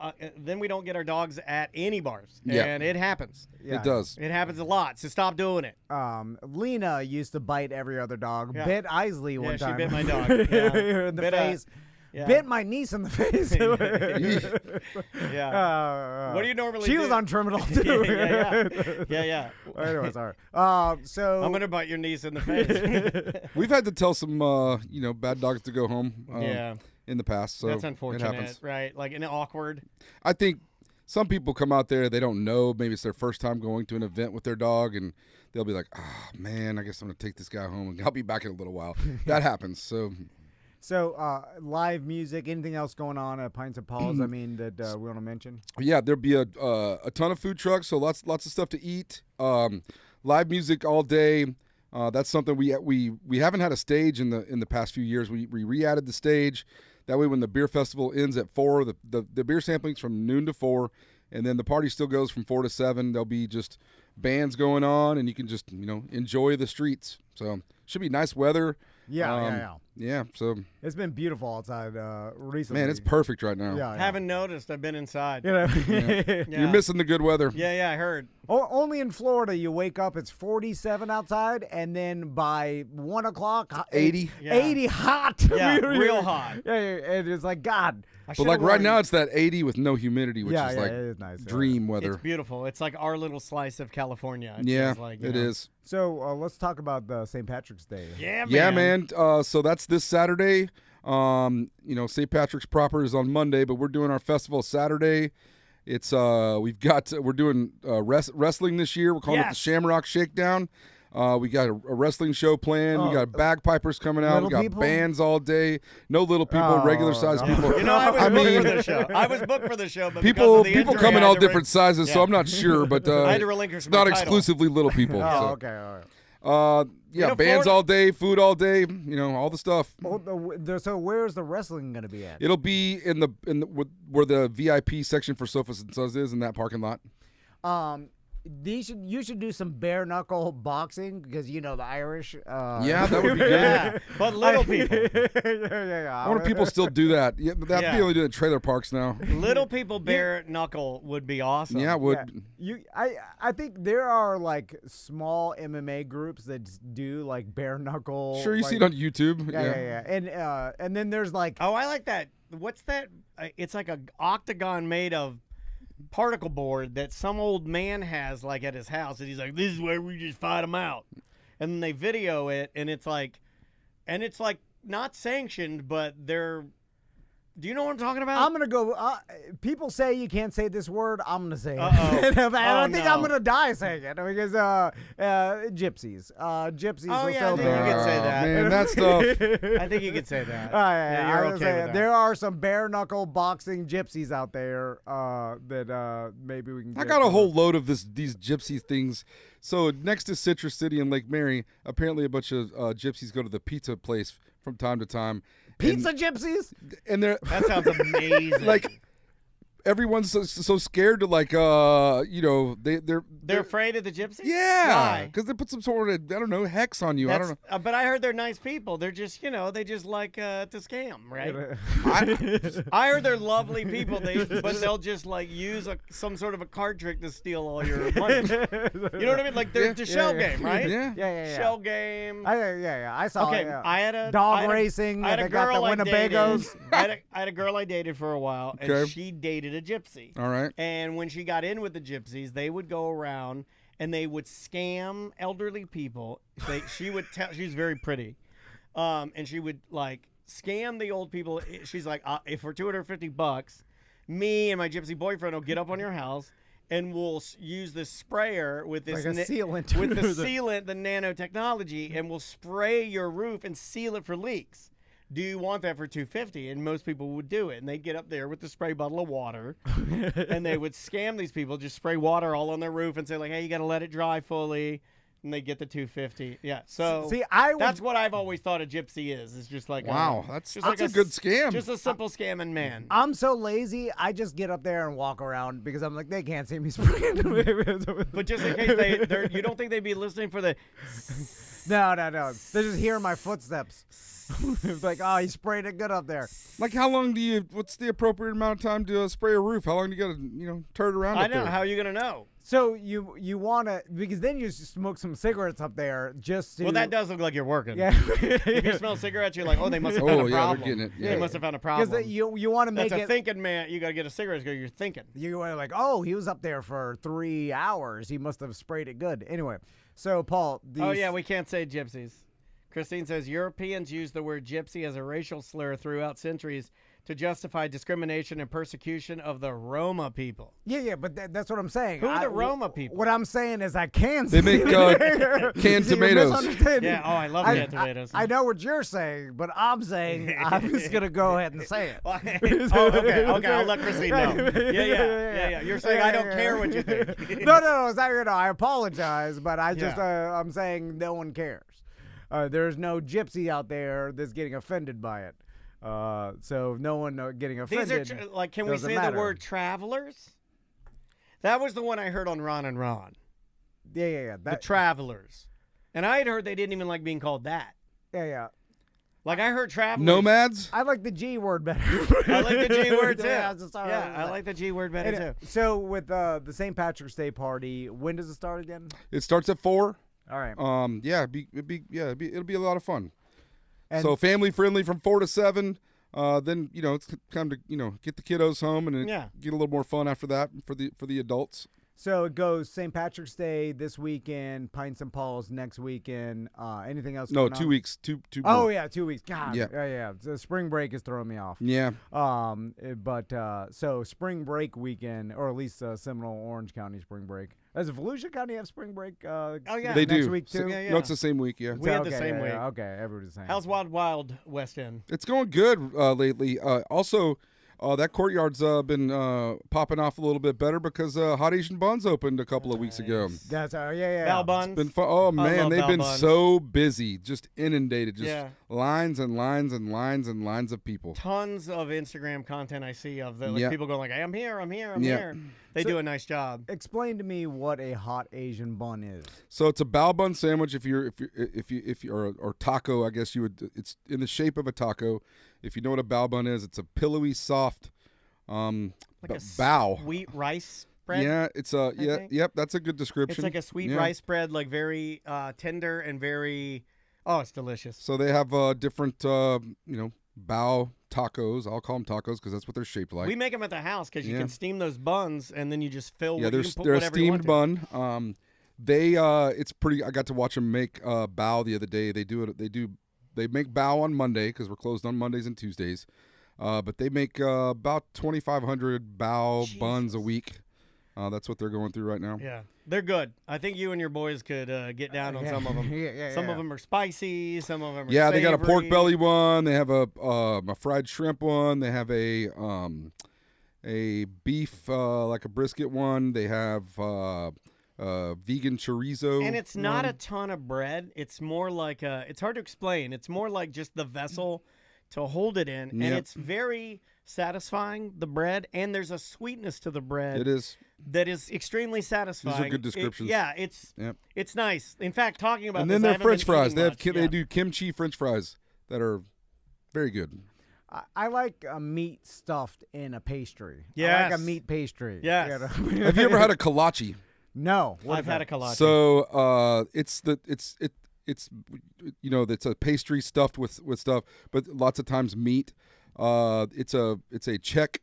get our dogs at any bars. Yeah. And it happens. Yeah. it does. It happens a lot. So stop doing it. Lena used to bite every other dog. Yeah. Bit Isley one she time. bit my dog. Yeah. in the Bit, face. Yeah. Bit my niece in the face. Yeah. What do you normally do? She was on terminal too. Yeah. Anyway, sorry. So I'm gonna bite your niece in the face. We've had to tell some bad dogs to go home. Yeah. In the past, so That's it unfortunate, happens. right? Like an awkward. I think some people come out there, they don't know. Maybe it's their first time going to an event with their dog, and they'll be like, "Oh man, I guess I'm gonna take this guy home, and I'll be back in a little while." That happens. So live music. Anything else going on at Pints and Paul's? I mean, that we want to mention. yeah, there'll be a ton of food trucks, so lots of stuff to eat. Live music all day. That's something we haven't had a stage in the past few years. We re-added the stage. That way, when the beer festival ends at 4, the beer sampling's from noon to 4, and then the party still goes from 4 to 7. There'll be just bands going on, and you can just enjoy the streets. So should be nice weather. Yeah. So It's been beautiful outside recently. man, it's perfect right now. Yeah. Haven't noticed. I've been inside. You know? Yeah. You're missing the good weather. Yeah, I heard. Only in Florida, you wake up, it's 47 outside, and then by 1 o'clock, 80. Yeah. 80 hot. Yeah, real hot. Yeah, and it's like, God. But like right now, it's that 80 with no humidity, which is like it is nice. dream weather. It's beautiful. It's like our little slice of California. It Yeah, feels like, it is. So let's talk about St. Patrick's Day. Yeah, man. Yeah, man. So that's this Saturday. St. Patrick's proper is on Monday, but we're doing our festival Saturday. It's we're doing wrestling this year. We're calling it the Yes. Shamrock Shakedown. We got a wrestling show planned. We got bagpipers coming out. Little We got people? bands all day. No little people, regular sized no. people. You know, I was I booked mean, for the show. I was booked for the show, but because people of the injury, come in I all had to different sizes, so yeah. I'm not sure, but I had to relinquish it's my not title. exclusively little people. Oh, so. okay. All right. Yeah, bands Florida- all day, food all day, all the stuff. So where's the wrestling going to be at? It'll be in the where the VIP section for Sofas and Suds is in that parking lot. You should do some bare knuckle boxing because the Irish. Yeah, that would be good. Yeah, but little people. yeah. I wonder if people still do that. Yeah, but they have to be able to do it in trailer parks now. Little people bare knuckle would be awesome. Yeah, it would. I think there are like small MMA groups that do like bare knuckle. Sure, you see it on YouTube. Yeah. And then there's like Oh, I like that. What's that? It's like a octagon made of particle board that some old man has like at his house, and he's like, "This is where we just fight them out," and then they video it, and it's like not sanctioned, but they're. Do you know what I'm talking about? I'm gonna go. People say you can't say this word. I'm gonna say it. Uh-oh. And I think I'm no. gonna die saying it because gypsies. Gypsies. Oh, will yeah, sell I think you their- can say that. Man, that stuff. I think you could say that. Yeah, you're I was okay saying, with that. there are some bare knuckle boxing gypsies out there that maybe we can. I get got a to. whole load of these gypsy things. So next to Citrus City and Lake Mary, apparently a bunch of gypsies go to the pizza place from time to time. Pizza gypsies. And they're That sounds amazing. like everyone's so scared to they're afraid of the gypsies. yeah, Why? because they put some sort of hex on you. I don't know. But I heard they're nice people. They're just they just like to scam, right? I, I heard they're lovely people. But they'll just like use some sort of a card trick to steal all your money. You know what I mean? Like they're the shell game, right? yeah. Yeah. Shell game. I saw. Okay, yeah. I had a dog I had a- racing. I had and a they got the girl I Winnebagos. dated. I had a girl I dated for a while, and Okay. she dated a gypsy. All right. And when she got in with the gypsies, they would go around and they would scam elderly people. She was very pretty, and she would like scam the old people. She's like, if for $250, me and my gypsy boyfriend will get up on your house and we'll use this sprayer with this Like a sealant. with the sealant, the nanotechnology, and we'll spray your roof and seal it for leaks. Do you want that for $250? And most people would do it. And they'd get up there with the spray bottle of water, and they would scam these people, just spray water all on their roof and say, like, hey, you got to let it dry fully. and they get the $250. Yeah. So See, that's what I've always thought a gypsy is. It's just like Wow, that's just like a good scam. Just a simple scamming man. I'm so lazy, I just get up there and walk around because I'm like, they can't see me spraying. But just in case you don't think they'd be listening for the. No. They're just hearing my footsteps. It's like, oh, he sprayed it good up there. Like, how long what's the appropriate amount of time to spray a roof? How long do you got to, turn it around I up know. there? How are you gonna know? So you want to, because then you smoke some cigarettes up there just to. Well, that does look like you're working. Yeah. If you smell cigarettes, you're like, oh, they must have found a Oh, yeah, problem. they're getting it. They Yeah. must have found a problem. Because you want to make That's a it. thinking man. You gotta get a cigarette because you're thinking. You were like, oh, he was up there for 3 hours. He must have sprayed it good. Anyway, so Paul. Oh yeah, we can't say gypsies. Christine says Europeans use the word gypsy as a racial slur throughout centuries to justify discrimination and persecution of the Roma people. Yeah, but that's what I'm saying. Who are the Roma people? What I'm saying is I can. They make See, canned you're tomatoes. misunderstanding. Yeah, oh, I love canned tomatoes. I know what you're saying, but I'm saying I'm just gonna go ahead and say it. Oh, okay, I'll let Christine know. Yeah. You're saying I don't care what you think. No, it's not. I apologize, but I just I'm saying no one cares. There's no gypsy out there that's getting offended by it. So no one getting offended. These are can we say matter. the word travelers? That was the one I heard on Ron and Ron. Yeah. The travelers. And I had heard they didn't even like being called that. Yeah. Like I heard travelers. Nomads? I like the G word better. I like the G word too. Yeah, I like the G word better too. So with the St. Patrick's Day party, when does it start again? It starts at 4. All right. It'll be a lot of fun. And So family friendly from 4 to 7. Then it's time to get the kiddos home and get a little more fun after that for the adults. So it goes St. Patrick's Day this weekend, Pints and Paul's next weekend. Anything else? No, going 2 on? weeks. Two. Oh more. yeah, 2 weeks. God. Yeah. Yeah. The spring break is throwing me off. Yeah. So spring break weekend, or at least Seminole, Orange County spring break. Does Volusia County have spring break? Yeah. They next do. week too. No, it's the same week. Yeah. We had the same week. Okay, everybody's the same. How's Wild West End? It's going good lately. Also, that courtyard's been popping off a little bit better because Hot Asian Buns opened a couple of weeks ago. That's yeah. Bal Buns. It's been fun. Oh man, love they've Bal been Buns. so busy, just inundated, just Yeah. lines and lines and lines and lines of people. Tons of Instagram content I see of Yeah. people going like, I'm here. Yeah. Here. They do a nice job. Explain to me what a hot Asian bun is. So it's a bao bun sandwich. If you're or taco, I guess you would. It's in the shape of a taco. If you know what a bao bun is, it's a pillowy, soft, Like a bao. sweet rice bread. Yeah, it's a think. Yep, that's a good description. It's like a sweet Yeah. rice bread, like very tender and very. Oh, it's delicious. So they have different, bao tacos. I'll call them tacos because that's what they're shaped like. We make them at the house because you Yeah. can steam those buns and then you just fill. Yeah, you they're can put they're a whatever you steamed want to. bun. It's pretty. I got to watch them make bao the other day. They make bao on Monday because we're closed on Mondays and Tuesdays. But they make about 2,500 bao buns a week. That's what they're going through right now. Yeah, they're good. I think you and your boys could get down on some of them. Some of them are spicy. Some of them are Yeah, they got a pork savory. belly one. They have a fried shrimp one. They have a beef like a brisket one. They have vegan chorizo. And it's not a ton of bread. It's more like it's hard to explain. It's more like just the vessel to hold it in. And Yep. it's very satisfying, the bread. And there's a sweetness to the bread. It is. That is extremely satisfying. good descriptions. It's Yep. nice. In fact, talking about And this, then I their haven't French been fries. eating They have much. they do kimchi French fries that are very good. I like a meat stuffed in a pastry. I like Yes. a meat pastry. Yes. Have you ever had a kolache? No. I've had a kolache. So it's a pastry stuffed with stuff, but lots of times meat. It's a Czech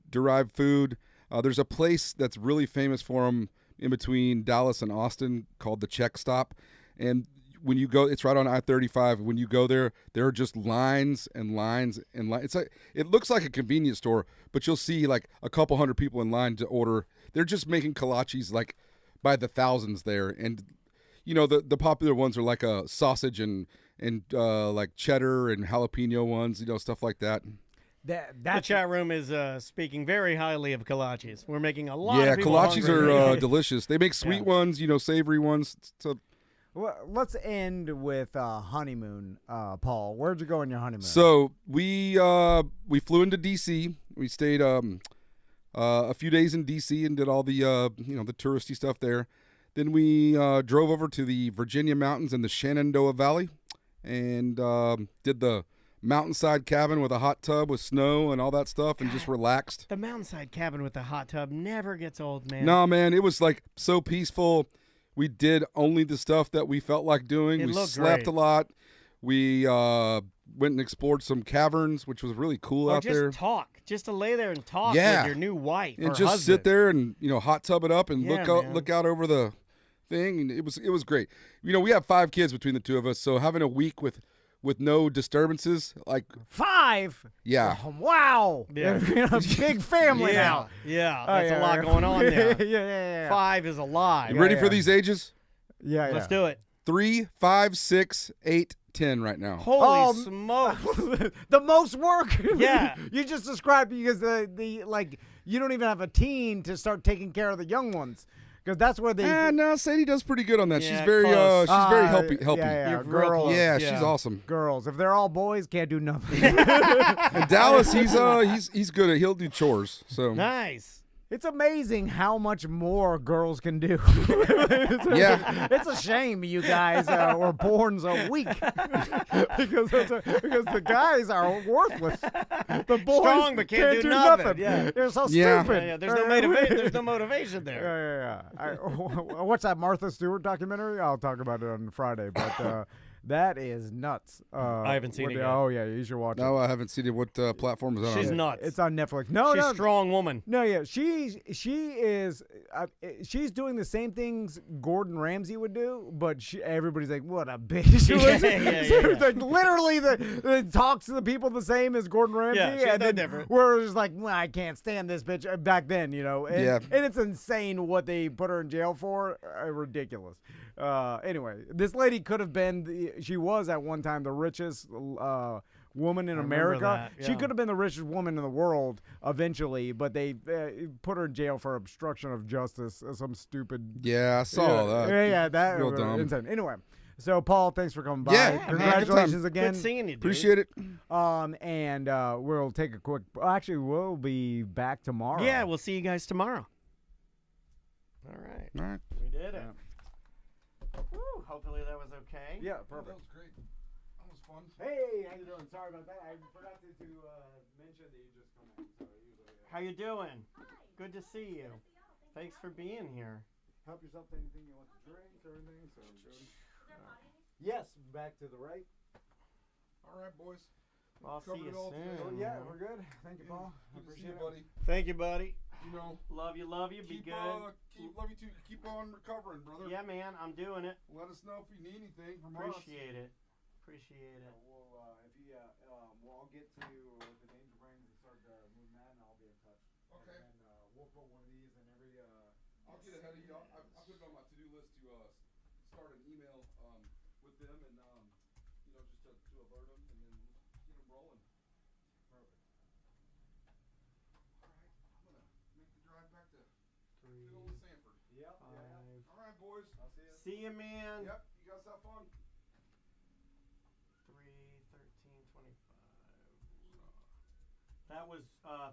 derived food. There's a place that's really famous for them in between Dallas and Austin called the Czech Stop, and when you go, it's right on I-35. When you go there are just lines and lines and lines. It's like, it looks like a convenience store, but you'll see like a couple hundred people in line to order. They're just making kolaches like by the thousands there, and the popular ones are like a sausage and like cheddar and jalapeno ones, stuff like that. The That's chat room is speaking very highly of kolaches. We're making a lot Yeah, of people kolaches hungry. are delicious. They make sweet ones, savory ones. So, Well, let's end with honeymoon, Paul. Where'd you go on your honeymoon? so we flew into D.C. We stayed a few days in D.C. and did all the the touristy stuff there. Then we drove over to the Virginia mountains and the Shenandoah Valley, and did the mountainside cabin with a hot tub with snow and all that stuff, and just relaxed. The mountainside cabin with the hot tub never gets old, man. No, man, it was like so peaceful. We did only the stuff that we felt like doing. It We looked slept great. a lot. We went and explored some caverns, which was really cool Or out just there. talk. Just to lay there and talk Yeah. with your new wife And or just husband. sit there and hot tub it up and Yeah, man. look out over the thing, and it was great. We have 5 kids between the two of us, so having a week with no disturbances, like 5. yeah. Oh, wow. Yeah. Big family Yeah, now. yeah, Oh, that's yeah, a lot yeah. going on there. yeah. 5 is a lot. You ready yeah. for these ages? Yeah, Let's do it. 3, 5, 6, 8, 10 right now. Holy smokes. The most work. Yeah. You just described because the like you don't even have a teen to start taking care of the young ones because that's where they. No, Sadie does pretty good on that. Yeah, she's very close. she's very helpy. Yeah, You're real girls. close. Yeah, Yeah. she's awesome. Girls, if they're all boys, can't do nothing. And Dallas, he's good at he'll do chores. So Nice. It's amazing how much more girls can do. Yeah. It's a shame you guys were born so weak because the guys are worthless. The boys Strong but can't do nothing. Yeah. They're so Yeah. stupid. Yeah, there's no motivation there. Yeah. What's that Martha Stewart documentary? I'll talk about it on Friday, but that is nuts. I haven't seen it yet. Oh yeah, you should watch it. no, I haven't seen it. What platform is that She's on? nuts. It's on Netflix. No, She's no, a strong woman. no, yeah, she is. She's doing the same things Gordon Ramsay would do, but everybody's like, "What a bitch!" Yeah. Like, literally, the talks to the people the same as Gordon Ramsay. Yeah, she's and no then different. We're just like, well, I can't stand this bitch. Back then, and, Yeah. and it's insane what they put her in jail for. Ridiculous. Anyway, this lady could have been. She was at one time the richest woman in I remember America. that, She yeah. could have been the richest woman in the world eventually, but they put her in jail for obstruction of justice. Some stupid. Yeah, I saw that. Yeah, that Real was dumb. insane. Anyway, so Paul, thanks for coming by. Yeah, man, Congratulations good again. Good seeing you, dude. Appreciate it. And we'll take a quick. Actually, we'll be back tomorrow. Yeah, we'll see you guys tomorrow. All right. All right. We did it. Yeah. Woo, hopefully that was okay. Yeah, perfect. was great. That was fun. Hey, how you doing? Sorry about that. I forgot to mention that you just come in. So usually, How you doing? Good to see you. Thanks for being here. help yourself to anything you want to drink or anything. So good. Yes, back to the right. All right, boys. Well, I'll see Covered you it all today. soon. Oh yeah, we're good. Thank you, Paul. I Good to see appreciate you, it. buddy. Thank you, buddy. Love you. Love you. Be Keep, good. love you too. Keep on recovering, brother. Yeah, man, I'm doing it. Let us know if you need anything from Appreciate it. Appreciate it. We'll I'll get to with the danger brains and start moving that, and I'll be in touch. Okay. And we'll put one of these in every. I'll get ahead of you. I put it on my to-do list to start an email with them and just to alert them and then get them rolling. Perfect. All right, I'm gonna make the drive back to good 3, old Sanford. Yep. 5. All right, boys. I'll see you. See you, man. Yep, you guys have fun. 3, 13, 25. That was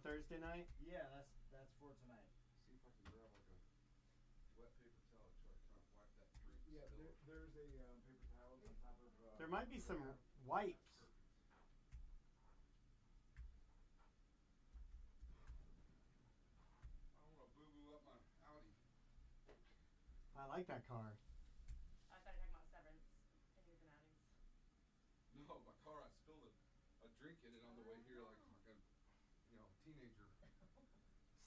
Thursday night. Yeah, that's for tonight. See if I can grab like a wet paper towel to try to kind of wipe that drink. Yeah, there's a paper towel on top of. There might be some wipes. I don't want to boo-boo up my Audi. I like that car. I thought you were talking about Severance and he was an Addis. No, my car, I spilled a drink in it on the way here like a teenager.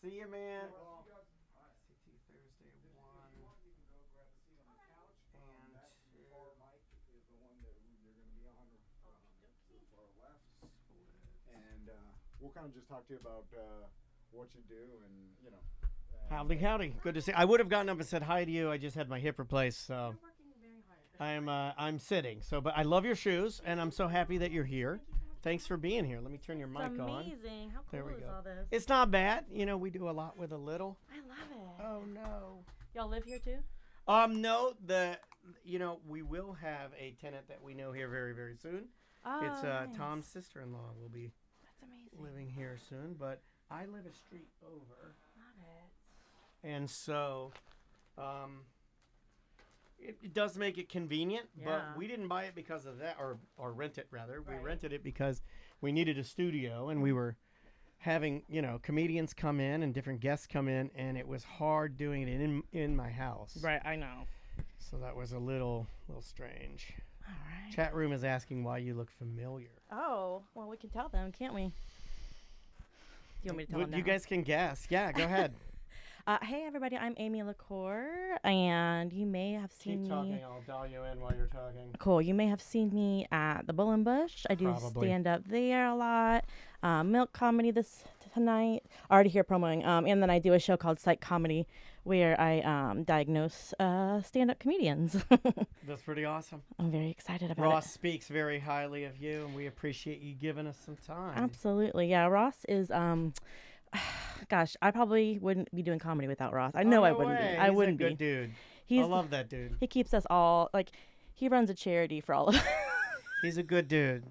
See you, man. Well, CT Thursday 1 you can go grab a seat on the couch. and That 2. far mic is the one that you're going to be on to the far left. And we'll kind of just talk to you about what you do and, Howdy, howdy. Good to see. I would have gotten up and said hi to you. I just had my hip replaced, so You're working very hard. I'm sitting. So, but I love your shoes, and I'm so happy that you're here. Thank you so much Thanks for being here. Let me turn your mic It's on. amazing. How There cool we is go. all this? It's not bad. You know, we do a lot with a little. I love it. Oh no. Y'all live here too? No, we will have a tenant that we know here very, very soon. Oh, It's nice. Tom's sister-in-law will be That's amazing. living here soon, but I live a street over. Love it. And so it does make it convenient, but Yeah. we didn't buy it because of that, or rent it rather. Right. We rented it because we needed a studio, and we were having, comedians come in and different guests come in, and it was hard doing it in my house. Right, I know. So that was a little strange. All right. Chat room is asking why you look familiar. Oh, well, we can tell them, can't we? You want me to tell them You now? guys can guess. Yeah, go ahead. Hey, everybody, I'm Amy LaCour, and you may have seen Keep me. talking. I'll dial you in while you're talking. Cool. You may have seen me at the Bull and Bush. I do Probably. stand up there a lot. Milk comedy tonight. Already here promoting. And then I do a show called Psych Comedy where I diagnose stand up comedians. That's pretty awesome. I'm very excited about Ross it. speaks very highly of you, and we appreciate you giving us some time. Absolutely. Yeah. Ross is. Gosh, I probably wouldn't be doing comedy without Ross. I know I wouldn't be. I wouldn't He's a be. good dude. He's I love that dude. He keeps us all like. He runs a charity for all of us. He's a good dude.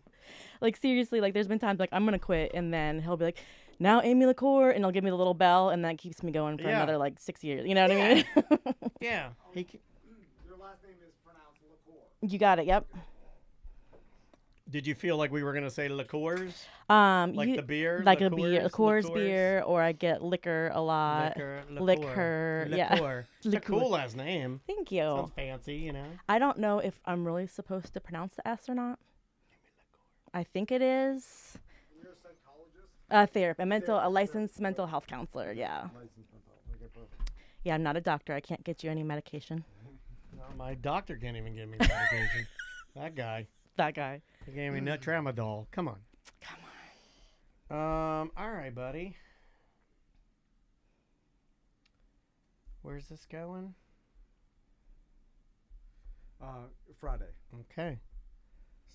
Like seriously, like there's been times like I'm gonna quit, and then he'll be like, "Now Amy LaCour," and he'll give me the little bell, and that keeps me going for Yeah. another like 6 years. You know what I mean? Yeah. Your last name is pronounced Liqueur. You got it. Yep. Did you feel like we were gonna say liqueurs, Like like the beer, like a beer, liqueurs, Coors beer, or I get liquor a lot. Liquor, yeah. Liqueur. It's a Liqueur. cool last name. Thank you. Sounds fancy, you know. I don't know if I'm really supposed to pronounce the S or not. I think it is. You're a psychologist? A licensed mental health counselor. Yeah. Licensed mental. Okay, perfect. Yeah, I'm not a doctor. I can't get you any medication. No, my doctor can't even give me medication. That guy. That guy. He gave me nut tramadol. Come on. Come on. All right, buddy. Where's this going? Friday. Okay.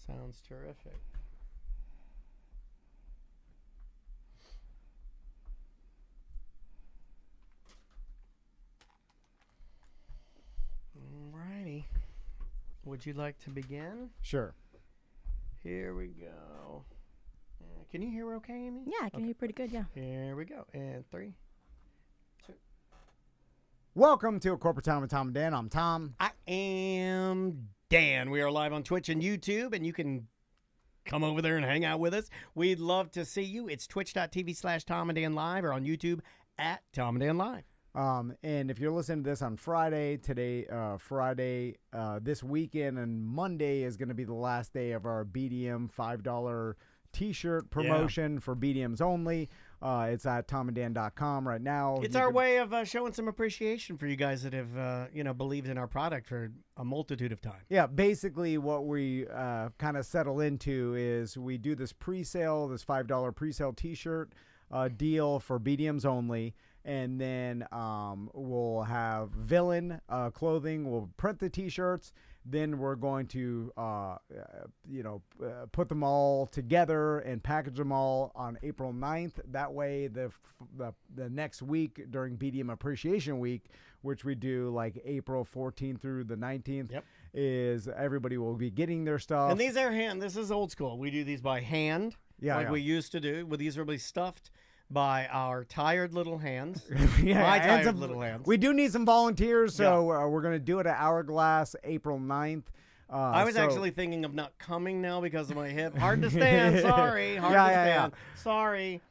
Sounds terrific. Alrighty. Would you like to begin? Sure. Here we go. Can you hear okay, Amy? Yeah, I can hear you pretty good. Yeah. Here we go. And 3. Welcome to A Corporate Town with Tom and Dan. I'm Tom. I am Dan. We are live on Twitch and YouTube, and you can come over there and hang out with us. We'd love to see you. It's twitch.tv/Tom and Dan Live or on YouTube at Tom and Dan Live. And if you're listening to this on Friday, this weekend and Monday is going to be the last day of our BDM $5 t-shirt promotion for BDMs only. It's at tomanddan.com right now. It's our way of showing some appreciation for you guys that have, believed in our product for a multitude of time. Yeah, basically what we kind of settle into is we do this pre-sale, this $5 pre-sale t-shirt deal for BDMs only. And then we'll have villain clothing. We'll print the t-shirts. Then we're going to, put them all together and package them all on April 9th. That way, the next week during BDM Appreciation Week, which we do like April 14th through the 19th, is everybody will be getting their stuff. And these are hand. This is old school. We do these by hand, we used to do. Well, these will be stuffed by our tired little hands. My tired little hands. We do need some volunteers, so we're going to do it at Hourglass April 9th. I was actually thinking of not coming now because of my hip. Hard to stand. Sorry. Hard to stand. Sorry.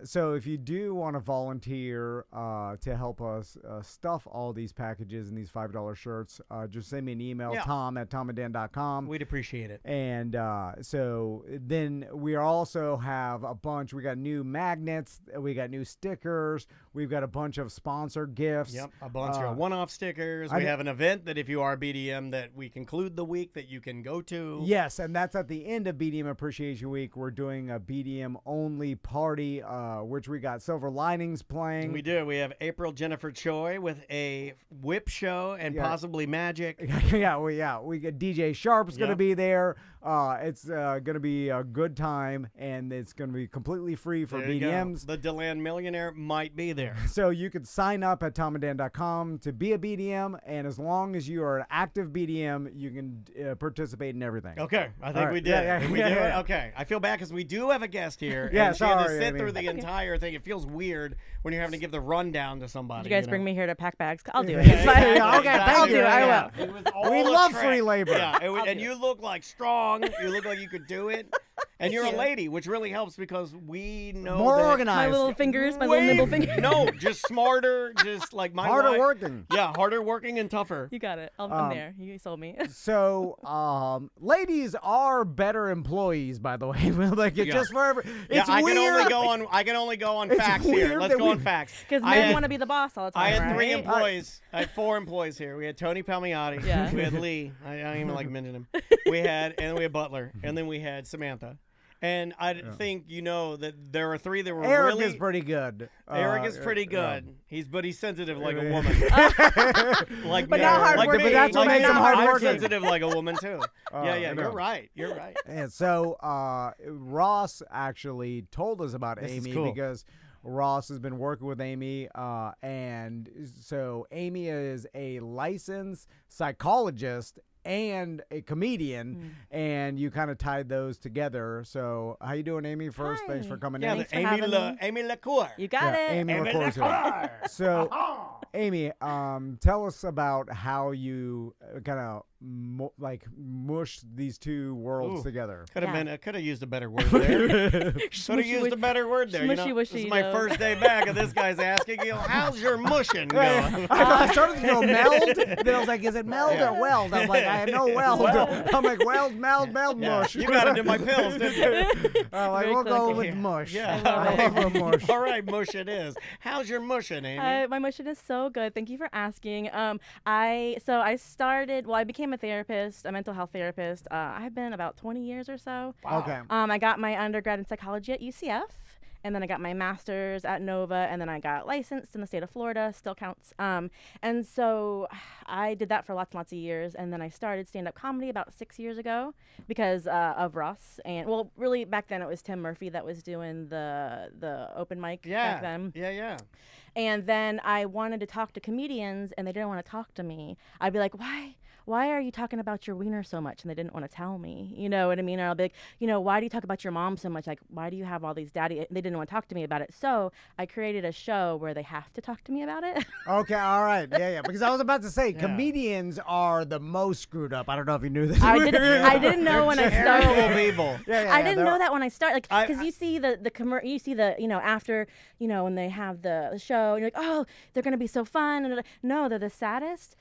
So if you do want to volunteer to help us stuff all these packages and these $5 shirts, just send me an email, tom@tomanddan.com. We'd appreciate it. And so then we also have a bunch. We got new magnets. We got new stickers. We've got a bunch of sponsor gifts. Yep, a bunch of one-off stickers. We have an event that if you are BDM that that we conclude the week that you can go to. Yes, and that's at the end of BDM Appreciation Week. We're doing a BDM only party, which we got Silver Linings playing. We do. We have April Jennifer Choi with a whip show and possibly magic. We got DJ Sharp's going to Yep. be there. It's going to be a good time, and it's going to be completely free for There you go. BDMs. The DeLand Millionaire might be there. So you can sign up at tomanddan.com to be a BDM, and as long as you are an active BDM, you can participate in everything. Okay, I think right. we did. Yeah, Did we do yeah. it? Okay, I feel bad because we do have a guest here. Yeah, and she had to sorry, sit Amy. through the entire thing. It feels weird when you're having to give the rundown to somebody. Did you guys know? bring me here to pack bags? I'll do Yeah, it. yeah, It's fine. yeah, okay, I'll thank do you. it. I Yeah. will. It was all We a love trick. free labor. Yeah, I'll and do you look like strong. You look like you could do it. And you're a lady, which really helps because we know More that organized. My little fingers, my little nimble fingers. No, just smarter, just like my Harder wife. working. Yeah, harder working and tougher. You got it. I'm there. You sold me. So, ladies are better employees, by the way. Like it's Yeah. just for every. Yeah, It's I weird. can only go on It's facts here. weird Let's that go we- on facts. Because I men had- want to be the boss all the I time, had right? 3 employees. I had 4 employees here. We had Tony Palmiotti. Yeah. We had Lee. I don't even like mentioning him. And then we had Butler. And then we had Samantha. And I think you know that there are 3 that were Eric really. is pretty good. Eric is pretty good. But he's sensitive like a Yeah. woman. Like But me. not like hardworking. me. But that's what Like makes him I'm hardworking. sensitive like a woman too. Yeah, I you're know. right. You're right. And so Ross actually told us about This is Amy cool. because Ross has been working with Amy, and so Amy is a licensed psychologist and a comedian, and you kind of tied those together. So how you doing, Amy? First, Hi. thanks for coming Yeah, in. Thanks the for having me. Amy LaCour. You got it. Amy Amy LaCour's here. LaCour. So, Amy, tell us about how you kind of mush these 2 worlds Ooh. together. Could have Yeah. been. I could have used a better word there. Could have Smushy used a better word there. smushy This wishy, is my though. first day back, and this guy's asking, how's your mushing going? I started to go meld. Then I was like, is it meld Yeah. or weld? I'm like, I know weld. I'm like, weld, meld, Yeah, mush. you got it in my pills, didn't you? I'm like, Very we'll go clinical. with Yeah. mush. Yeah. I love a mush. All right, mush it is. How's your mushing, Amy? My motion is so good. Thank you for asking. I started. Well, I became a therapist, a mental health therapist. I've been about 20 years or so. Okay. I got my undergrad in psychology at UCF, and then I got my master's at Nova, and then I got licensed in the state of Florida. Still counts. And so I did that for lots and lots of years, and then I started stand-up comedy about 6 years ago because of Ross. And well, really back then it was Tim Murphy that was doing the open mic back then. Yeah. And then I wanted to talk to comedians, and they didn't want to talk to me. I'd be like, why are you talking about your wiener so much? And they didn't want to tell me. You know what I mean? Or I'll be like, why do you talk about your mom so much? Like, why do you have all these daddy? They didn't want to talk to me about it. So I created a show where they have to talk to me about it. Okay, all right. Yeah. Because I was about to say, Yeah. comedians are the most screwed up. I don't know if you knew this. I didn't know when I started. Terrible people. Yeah, I didn't they're- know that when I started, I- because you see the you see the after when they have the show, and you're like, oh, they're gonna be so fun, and no, they're the saddest.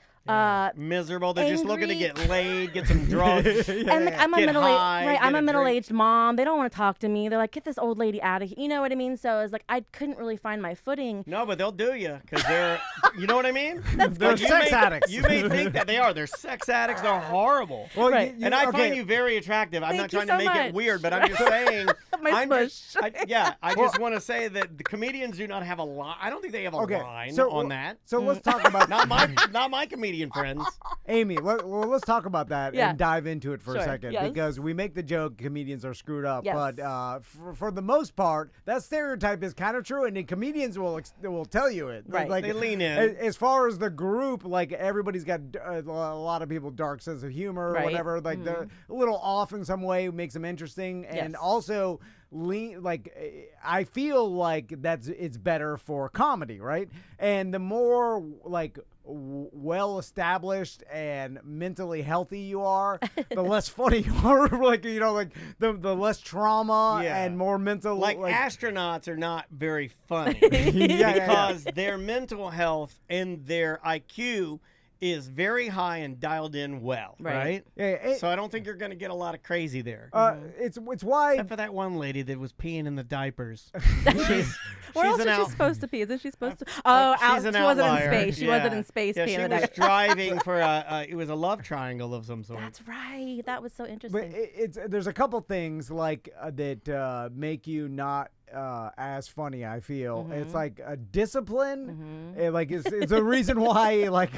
Miserable. They're just looking to angry. get laid, get some drugs. And like, I'm a Get middle-aged, high, right? get I'm a a drink. middle-aged mom. They don't want to talk to me. They're like, get this old lady out of here. You know what I mean? So it's like I couldn't really find my footing. No, but they'll do you because they're, you know what I mean? They're Like, you sex may- addicts. You may think that they are. They're sex addicts. They're horrible. Well, Right. And I okay. find you very attractive. I'm not Thank trying you to so make it much. weird, but I'm just saying. My I'm just, smush. I just want to say that the comedians do not have a line. I don't think they have a Okay, line so- on that. So let's talk about Not my comedian friends. Amy. Let's talk about that Yeah. and dive into it for a Sure, second yes. because we make the joke comedians are screwed up, Yes. but for the most part, that stereotype is kind of true, and the comedians will tell you it. Right. Like, They lean in. As far as the group, like everybody's got a lot of people dark sense of humor or Right. whatever. Like they're a little off in some way, makes them interesting, and Yes. also. I feel like it's better for comedy, right? And the more like well established and mentally healthy you are, the less funny you are. The less trauma Yeah. and more mental. Like astronauts are not very funny yeah. because their mental health and their IQ is very high and dialed in well, right? Yeah, So I don't think you're going to get a lot of crazy there. it's why. Except for that one lady that was peeing in the diapers. Where else an is she out- supposed to pee? Isn't she supposed to? Oh, she's she an wasn't in outlier. space. She wasn't in space Yeah, peeing she in the was diaper. driving for it was a love triangle of some sort. That's right. That was so But interesting. there's a couple things like that make you not as funny. I feel it's like a discipline. Like it's a reason why like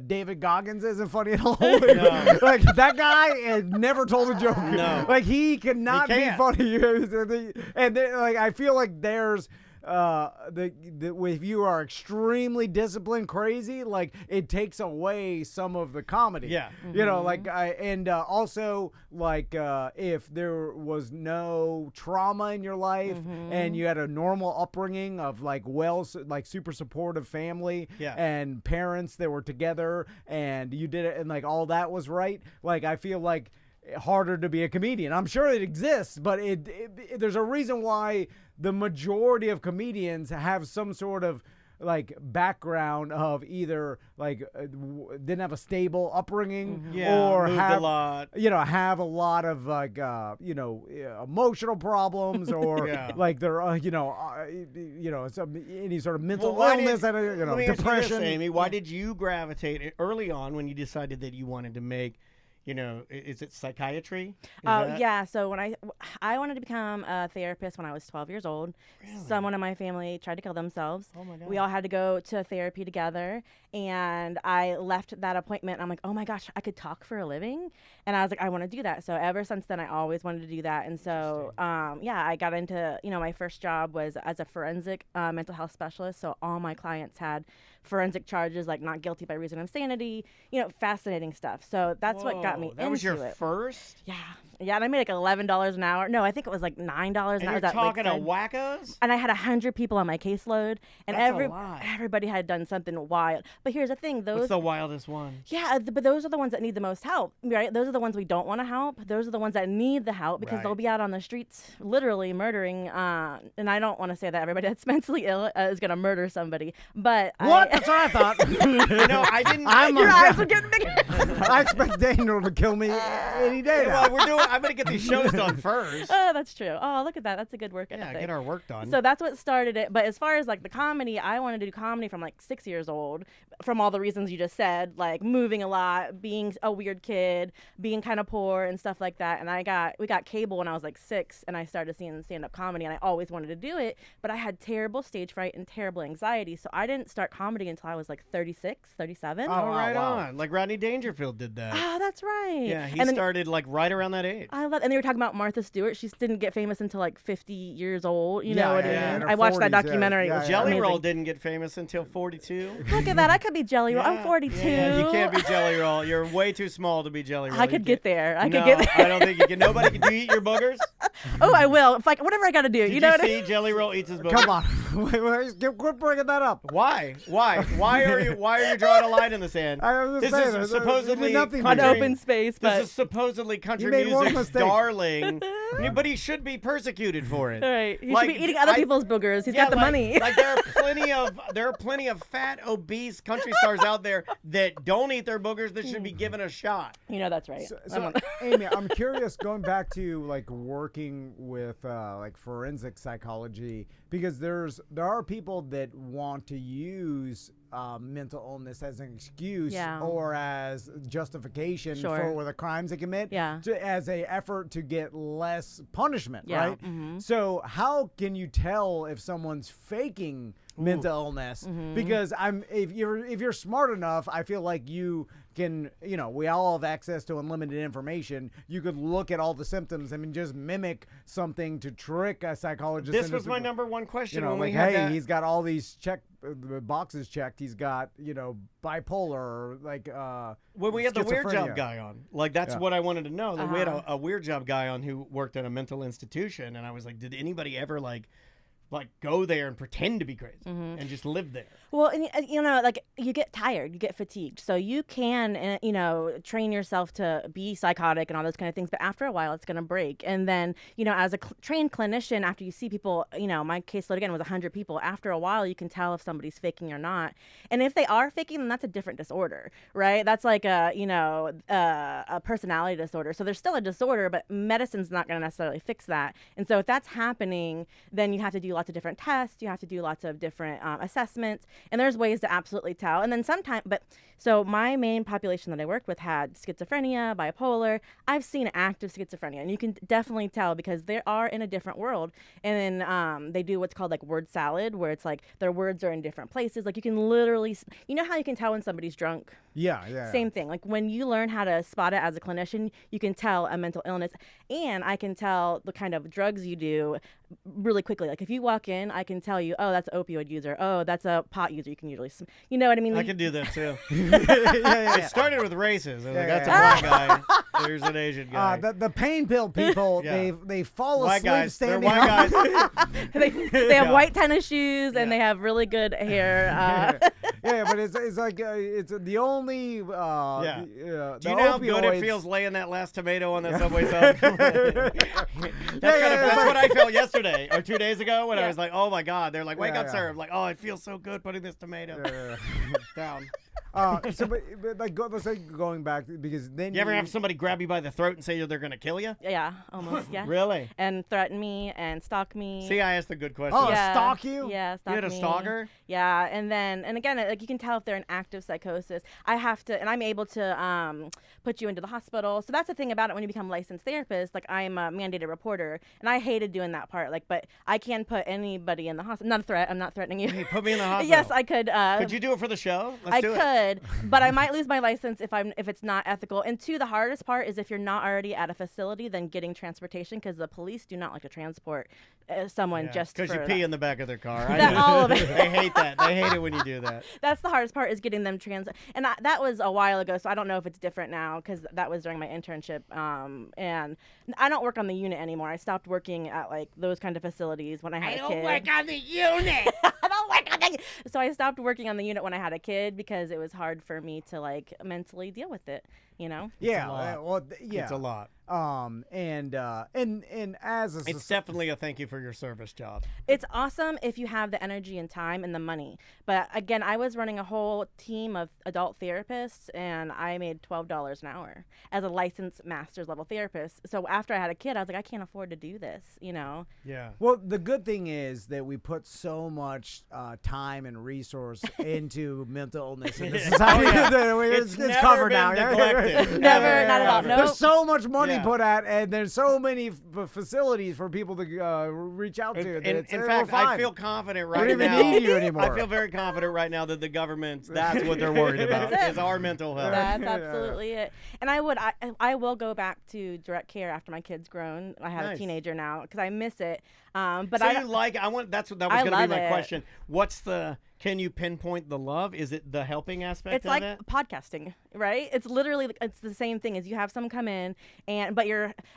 David Goggins isn't funny at all. No. Like that guy never told a joke. No. Like he cannot be can't. funny. And then, like I feel like there's. If you are extremely disciplined, crazy, like it takes away some of the comedy. Yeah. You know, like also like if there was no trauma in your life and you had a normal upbringing of like super supportive family and parents that were together and you did it and like all that was right. Like I feel like harder to be a comedian. I'm sure it exists, but there's a reason why the majority of comedians have some sort of like background of either like didn't have a stable upbringing or moved have a lot. Have a lot of like emotional problems or like they're any sort of mental illness and let me ask you this, depression. Amy, why did you gravitate early on when you decided that you wanted to make is it psychiatry? Yeah. So when I wanted to become a therapist when I was 12 years old. Really? Someone in my family tried to kill themselves. Oh my God. We all had to go to therapy together, and I left that appointment. I'm like, oh my gosh, I could talk for a living, and I was like, I want to do that. So ever since then, I always wanted to do that, and so I got into my first job was as a forensic mental health specialist. So all my clients had forensic charges, like not guilty by reason of insanity. Fascinating stuff. So that's what got me That into was your it. first? Yeah, and I made like $11 an hour. No, I think it was like $9 an hour. And you're that, talking to said- wackos? And I had 100 people on my caseload, and That's a lot. everybody had done something wild. But here's the thing: What's the wildest one? but those are the ones that need the most help, right? Those are the ones we don't want to help. Those are the ones that need the help because they'll Right. be out on the streets, literally murdering. And I don't want to say that everybody that's mentally ill is going to murder somebody, but What? That's what I thought. I didn't. your eyes are getting bigger. I expect Daniel to kill me any day now. Well, I'm gonna get these shows done first. Oh, that's true. Oh, look at that. That's a good work Yeah, ethic. get our work done. So that's what started it. But as far as like the comedy, I wanted to do comedy from like 6 years old, from all the reasons you just said, like moving a lot, being a weird kid, being kind of poor and stuff like that. And we got cable when I was like 6, and I started seeing stand-up comedy, and I always wanted to do it, but I had terrible stage fright and terrible anxiety. So I didn't start comedy until I was like 36, 37. Oh, right wow. on. Like Rodney Dangerfield did that. Ah, that's right. Yeah, he And then- started like right around that age. I love, and they were talking about Martha Stewart. She didn't get famous until like 50 years old. You Yeah, know what yeah, I yeah, mean? in her I watched that 40s, yeah. documentary. It Yeah, was yeah. Jelly amazing. Roll didn't get famous until 42. Look at that. I could be Jelly Roll. I'm Yeah. 42. Yeah, you can't be Jelly Roll. You're way too small to be Jelly Roll. I You could get can't- there. I no, could get there. I don't think you can. Nobody can. Do you eat your boogers? Oh, I will. If like whatever I got to do. Did you know what I see mean? Jelly Roll eats his boogers? Come on. Quit bringing that up. Why? Why are you drawing a line in the sand? I was This just saying, is there's supposedly nothing On country- open space, This but is supposedly country made one music's mistake. darling, but he should be persecuted for it. all right. He Like, should be eating other I- people's boogers. He's Yeah, got the like- money. Like there are plenty of fat, obese country stars out there that don't eat their boogers that should be given a shot. You know that's right. So Amy, I'm curious, going back to like working with like forensic psychology, because there are people that want to use mental illness as an excuse Yeah. or as justification Sure. for the crimes they commit, Yeah. as a effort to get less punishment, Yeah. right? Mhm. So how can you tell if someone's faking mental illness? Mm-hmm. Because if you're smart enough, I feel like you can, we all have access to unlimited information. You could look at all the symptoms and just mimic something to trick a psychologist. This into was my thinking, number one question like, when we had hey, that. he's got all these boxes checked. He's got, bipolar, or like When we had the weird job schizophrenia. guy on, like that's Yeah. what I wanted to know. That We had Uh-huh. a weird job guy on who worked at a mental institution, and I was like, did anybody ever like go there and pretend to be crazy and just live there? Well, and like you get tired, you get fatigued. So you can, train yourself to be psychotic and all those kind of things. But after a while, it's going to break. And then, as a trained clinician, after you see people, my caseload again was 100 people. After a while, you can tell if somebody's faking or not. And if they are faking, then that's a different disorder, right? That's like a personality disorder. So there's still a disorder, but medicine's not going to necessarily fix that. And so if that's happening, then you have to do lots of different tests. You have to do lots of different assessments. And there's ways to absolutely tell. And then so my main population that I worked with had schizophrenia, bipolar. I've seen active schizophrenia, and you can definitely tell because they are in a different world. And then they do what's called like word salad, where it's like their words are in different places. Like you can literally, how you can tell when somebody's drunk? Yeah. Same thing. Like when you learn how to spot it as a clinician, you can tell a mental illness, and I can tell the kind of drugs you do really quickly. Like if you walk in, I can tell you, oh, that's an opioid user. Oh, that's a pot user. You can usually, you know what I mean? I can do that too. It started with races. I was like, that's a black guy. There's an Asian guy. The pain pill people, they fall white asleep guys. They're standing white up. guys. they have white tennis shoes and they have really good hair. But it's like it's the only Do you the know how good it opioids- feels laying that last tomato on that Subway sub? That's what I felt yesterday or 2 days ago when I was like, oh my God. They're like, wake up, sir. I'm like, oh, it feels so good putting this tomato down. But like let's say going back because then You ever have somebody grab you by the throat and say they're going to kill you? Yeah, almost, yeah. Really? And threaten me and stalk me. See, I asked a good question. Oh, Yeah. stalk you? Yeah, stalk me. You had a stalker? Yeah, and again, like you can tell if they're in active psychosis. I have to, and I'm able to put you into the hospital. So that's the thing about it when you become a licensed therapist. Like I'm a mandated reporter, and I hated doing that part. Like, but I can put anybody in the hospital. Not a threat. I'm not threatening you. Hey, put me in the hospital. Yes, I could. Could you do it for the show? Let's I do it. could, but I might lose my license if it's not ethical. And two, the hardest part is if you're not already at a facility, then getting transportation, because the police do not like to transport someone just because you for pee that. in the back of their car. I That- know. all of it. They hate that. They hate it when you do that. That's the hardest part, is getting them and that was a while ago, so I don't know if it's different now, because that was during my internship. And I don't work on the unit anymore. I stopped working at like those kind of facilities when I had a kid. I don't work on the unit. I don't work on the So I stopped working on the unit when I had a kid because it was hard for me to like mentally deal with it, Yeah, lot. well, yeah, It's a lot. and as a It's definitely a thank you for your service job. It's awesome if you have the energy and time and the money. But again, I was running a whole team of adult therapists, and I made $12 an hour as a licensed master's level therapist. So after I had a kid, I was like, I can't afford to do this, Yeah. Well, the good thing is that we put so much time and resource into mental illness in this society. It's never covered been now. neglected. Never, not at all. Nope. There's so much money Yeah. put at, and there's so many facilities for people to reach out to. that In it's, fact, we're fine. I feel confident We right don't even now. need you anymore. I feel very confident right now that the government, that's what they're worried about, That's it. is our mental health. That's absolutely it. And I will go back to direct care after my kid's grown. I have Nice. a teenager now because I miss it. But So I that was I going to be love my it. question. Can you pinpoint the love? Is it the helping aspect it's of like it? podcasting, right? It's literally, it's the same thing as you have someone come in but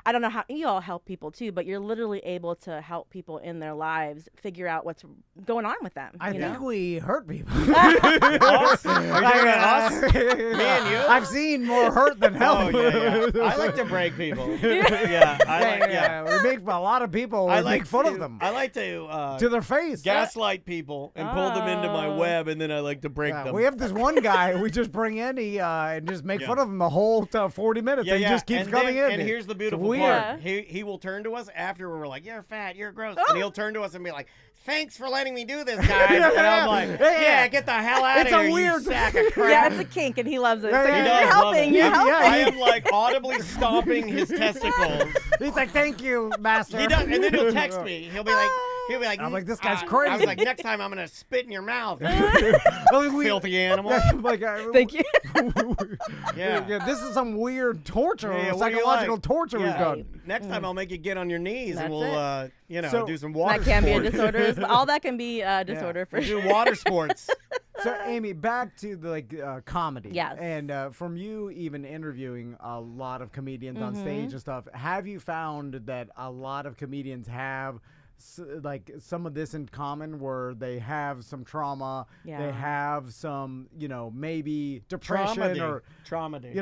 I don't know how you all help people too, but you're literally able to help people in their lives figure out what's going on with them. I think we hurt people. Us? Are you talking about us? Me and you? I've seen more hurt than help. Oh, yeah. I like to break people. Yeah. We make a lot of people. I We like make fun to, of them I like to to their face. gaslight people and pull them into my Oh. web, and then I like to break them. We have this one guy we just bring in, and just make Yeah. fun of him the whole 40 minutes. Yeah, and he yeah. just keeps and coming then, in. And here's the beautiful weird. part. He will turn to us after we're like, you're fat, you're gross. And he'll turn to us and be like, thanks for letting me do this, guys. And I'm like, yeah, get the hell out It's of a here, weird- you sack of crap. Yeah, it's a kink, and he loves it. Yeah, So yeah, you're he does love helping. it. You're Yeah, helping. yeah. I am like audibly stomping his testicles. He's like, thank you, master. He does, and then he'll text me. He'll be like, I'm like, this guy's I crazy. was like, next time I'm gonna spit in your mouth, filthy animal. like, Thank you. Yeah. This is some weird torture, Yeah, what do you psychological like? torture we've Yeah. done. Next time I'll make you get on your knees and That's we'll, So- do some water That can be a sports. disorder. But all that can be a disorder for We'll sure. do water sports. So, Amy, back to the comedy. Yes. And from you even interviewing a lot of comedians on Mm-hmm. stage and stuff, have you found that a lot of comedians have like some of this in common, where they have some trauma, they Yeah. have some, maybe depression or Traumedy.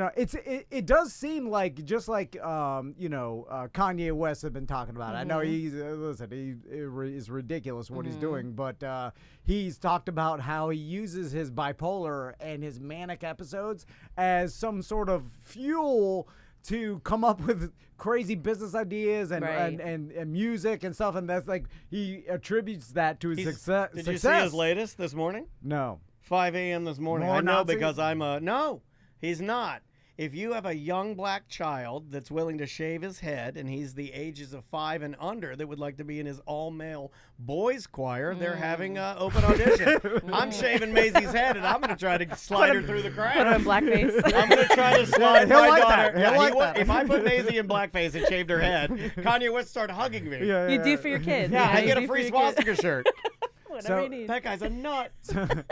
it does seem like just like Kanye West had been talking about. I know he's is ridiculous what he's doing, but he's talked about how he uses his bipolar and his manic episodes as some sort of fuel to come up with crazy business ideas and, Right. and music and stuff, and that's like he attributes that to his success. Did you see his latest this morning? No. 5 a.m. this morning. More I know Nazis? because I'm a no. He's not. If you have a young black child that's willing to shave his head and he's the ages of 5 and under that would like to be in his all-male boys choir, they're having an open audition. I'm shaving Maisie's head and I'm going to try to slide her through the Put her cracks. in blackface. I'm going to try to slide he'll my like daughter. that. He'll he like would- that. If I put Maisie in blackface and shaved her head, Kanye West started hugging me. You do for your kids. Yeah, I you get a do for free your kids. swastika shirt. Whatever So- you need. That guy's a nut.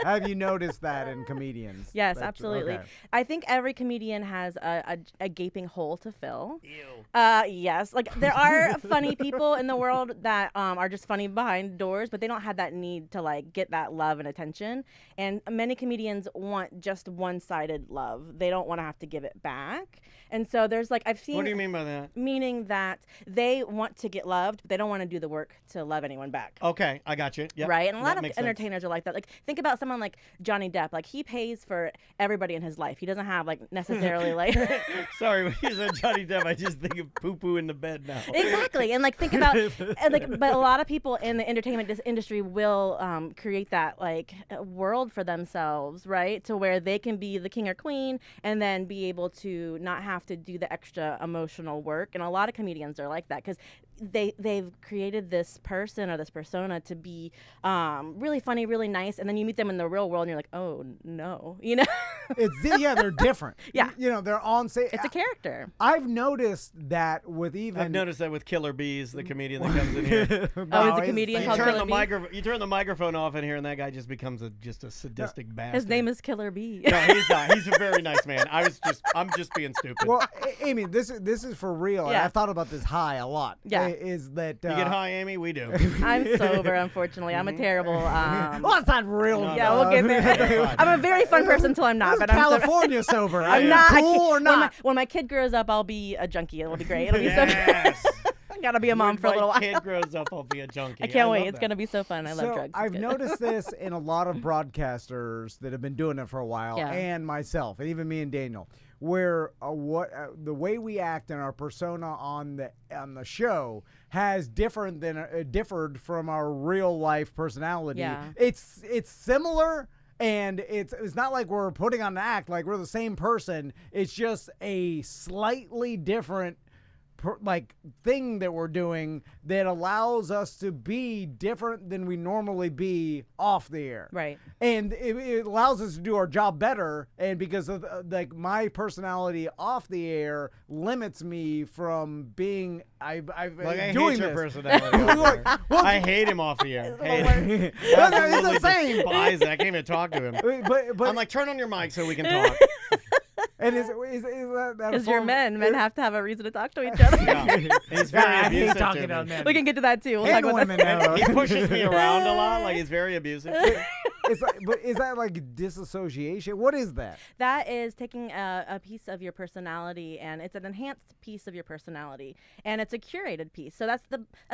Have you noticed that in comedians? Yes, That's- absolutely. okay. I think every comedian has a gaping hole to fill. Ew. Yes, like there are funny people in the world that are just funny behind doors, but they don't have that need to like get that love and attention. And many comedians want just one-sided love. They don't want to have to give it back. And so there's like I've seen. What do you mean by that? Meaning that they want to get loved, but they don't want to do the work to love anyone back. Okay, I got you. Yep, Right, and a lot that of makes sense. entertainers are like that. Like, think about someone like Johnny Depp. Like, he pays for everybody in his life. He doesn't have like necessarily like Sorry, when you said Johnny Depp, I just think of poo-poo in the bed now. exactly. And like, think about and, like, but a lot of people in the entertainment industry will create that like world for themselves, right? To where they can be the king or queen, and then be able to not have to do the extra emotional work. And a lot of comedians are like that because they've created this person or this persona to be really funny, really nice, and then you meet them in the real world and you're like, oh no, They're different. Yeah. They're on stage. it's a character. I've noticed that with even. I've noticed that with Killer Bees, the comedian that comes in here. Oh, it's a comedian You called turn, Killer Bee? you turn the microphone off in here, and that guy just becomes just a sadistic bastard. His name is Killer Bee. No, he's not. He's a very nice man. I'm just being stupid. Well, Amy, this is for real. And Yeah. I've thought about this high a lot. Yeah. Is that you get high, Amy? We do. I'm sober, unfortunately. I'm a terrible. Well, it's not real. No, Yeah, we'll get there. I'm a very fun person until I'm not. This is But I'm so- California sober. Are I'm you not. I cool can't- or not? When my kid grows up, I'll be a junkie. It'll be great. It'll be so. Yes. I gotta be a mom When for a little my while. kid grows up, I'll be a junkie. I can't wait. love It's that. gonna be so fun. I love drugs. It's I've good. noticed this in a lot of broadcasters that have been doing it for a while, Yeah. and myself, and even me and Daniel, where the way we act and our persona on the show has differed from our real life personality. Yeah. It's similar. And it's not like we're putting on an act, like we're the same person. It's just a slightly different thing that we're doing that allows us to be different than we normally be off the air. Right. And it allows us to do our job better. And because of my personality off the air limits me from being I doing hate your this. personality. I hate him off the air. Hate him. It's Absolutely the same. despise it. I can't even talk to him. But I'm like, turn on your mic so we can talk. and is that Because you're men. Men have to have a reason to talk to each other. Yeah. He's very I hate abusive talking to to me. men. We can get to that too. We'll talk And about women. that. He pushes me around a lot. Like he's very abusive. But is that like disassociation? What is that? That is taking a piece of your personality, and it's an enhanced piece of your personality, and it's a curated piece. So that's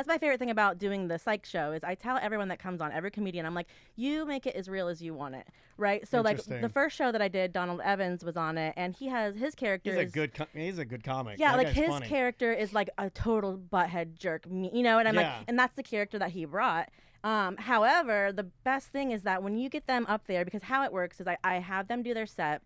my favorite thing about doing the psych show is I tell everyone that comes on, every comedian, I'm like, you make it as real as you want it, right? So like Interesting. the first show that I did, Donald Evans was on it, and his character He's a is good comic. yeah, That like guy's his funny. character is like a total butthead jerk, and I'm like, Yeah. and that's the character that he brought. However, the best thing is that when you get them up there, because how it works is I have them do their set,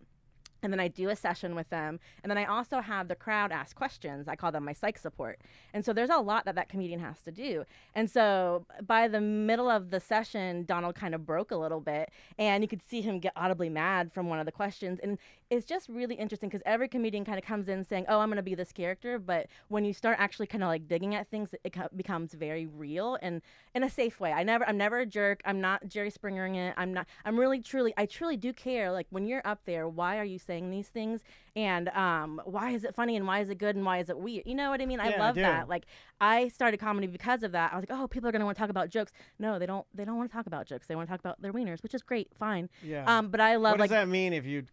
and then I do a session with them, and then I also have the crowd ask questions. I call them my psych support. And so there's a lot that comedian has to do. And so by the middle of the session, Donald kind of broke a little bit, and you could see him get audibly mad from one of the questions. And it's just really interesting because every comedian kind of comes in saying, "Oh, I'm going to be this character," but when you start actually kind of like digging at things, it becomes very real and in a safe way. I'm never a jerk. I'm not Jerry Springering it. I truly do care. Like when you're up there, why are you saying these things? And why is it funny and why is it good and why is it weird? You know what I mean? I love that. Like I started comedy because of that. I was like, oh, people are going to want to talk about jokes. No, they don't want to talk about jokes. They want to talk about their wieners, which is great, fine. Yeah. But I love What does that mean if you're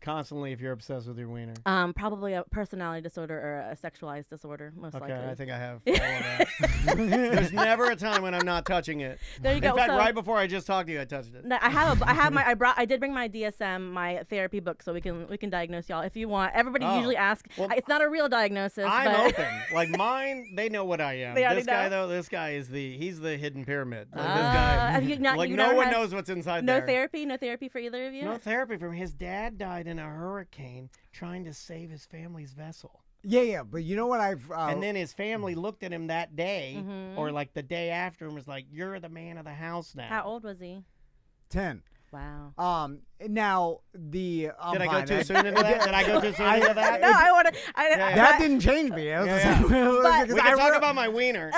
obsessed with your wiener? Probably a personality disorder or a sexualized disorder, most likely. Okay, I think I have all of that. There's never a time when I'm not touching it. There you go. In fact, So, right before I just talked to you, I touched it. no, I did bring my DSM, my therapy book, so we can diagnose y'all if you want. Everybody usually asks. Well, It's not a real diagnosis. I'm but open. Like mine, they know what I am. They already This guy know. though, he's the hidden pyramid. Like, this have guy, you not, like you no never one had knows what's inside no there. no therapy for either of you. No therapy from his dad died in a hurricane trying to save his family's vessel. Yeah, but you know what I've And then his family looked at him that day, Mhm. or like the day after, and was like, "You're the man of the house now." How old was he? 10. Wow. Now the Did I go too soon into that? Did I go too soon into that? No, I want to. that didn't change me. It was Yeah, because We can talk about my wiener.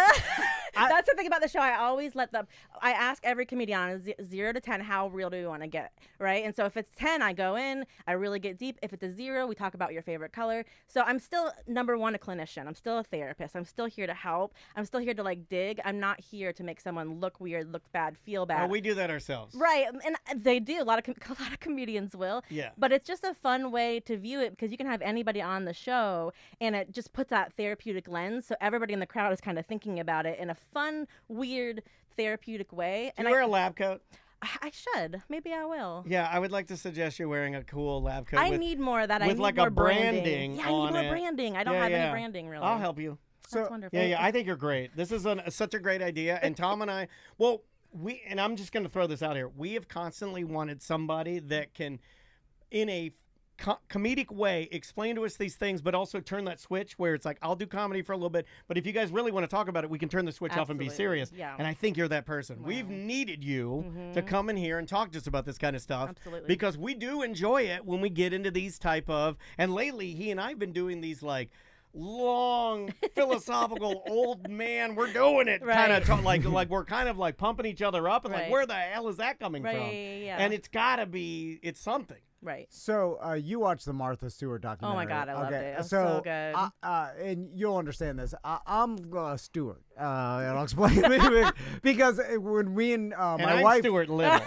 That's the thing about the show. I always I ask every comedian on 0 to 10, how real do you want to get, right? And so if it's 10, I go in, I really get deep. If it's a 0, we talk about your favorite color. So I'm still, number one, a clinician. I'm still a therapist. I'm still here to help. I'm still here to like dig. I'm not here to make someone look weird, look bad, feel bad. Oh, we do that ourselves. Right, and they do. A lot of comedians will. Yeah. But it's just a fun way to view it because you can have anybody on the show, and it just puts that therapeutic lens. So everybody in the crowd is kind of thinking about it in a fun, weird, therapeutic way. Do you wear a lab coat? I should. Maybe I will. Yeah, I would like to suggest you wearing a cool lab coat. I need more of that. I with need like more a branding Yeah, I on need more it. branding. I don't Yeah, have yeah. any branding really. I'll help you. That's wonderful. Yeah, I think you're great. This is such a great idea. And Tom and I, and I'm just going to throw this out here. We have constantly wanted somebody that can, in a comedic way, explain to us these things, but also turn that switch where it's like, I'll do comedy for a little bit, but if you guys really want to talk about it, we can turn the switch off and be Absolutely. serious. Yeah. And I think you're that person. Wow. We've needed you to come in here and talk to us about this kind of stuff. Absolutely. Because we do enjoy it when we get into these type of, and lately he and I have been doing these like long philosophical old man, we're doing it kind of like we're kind of like pumping each other up and like, where the hell is that coming from? Yeah. And it's something. Right. So you watched the Martha Stewart documentary. Oh my God, I loved it. It was so so good. and you'll understand this. I'm Stewart. And I'll explain because when me and my I'm wife, Stuart Little.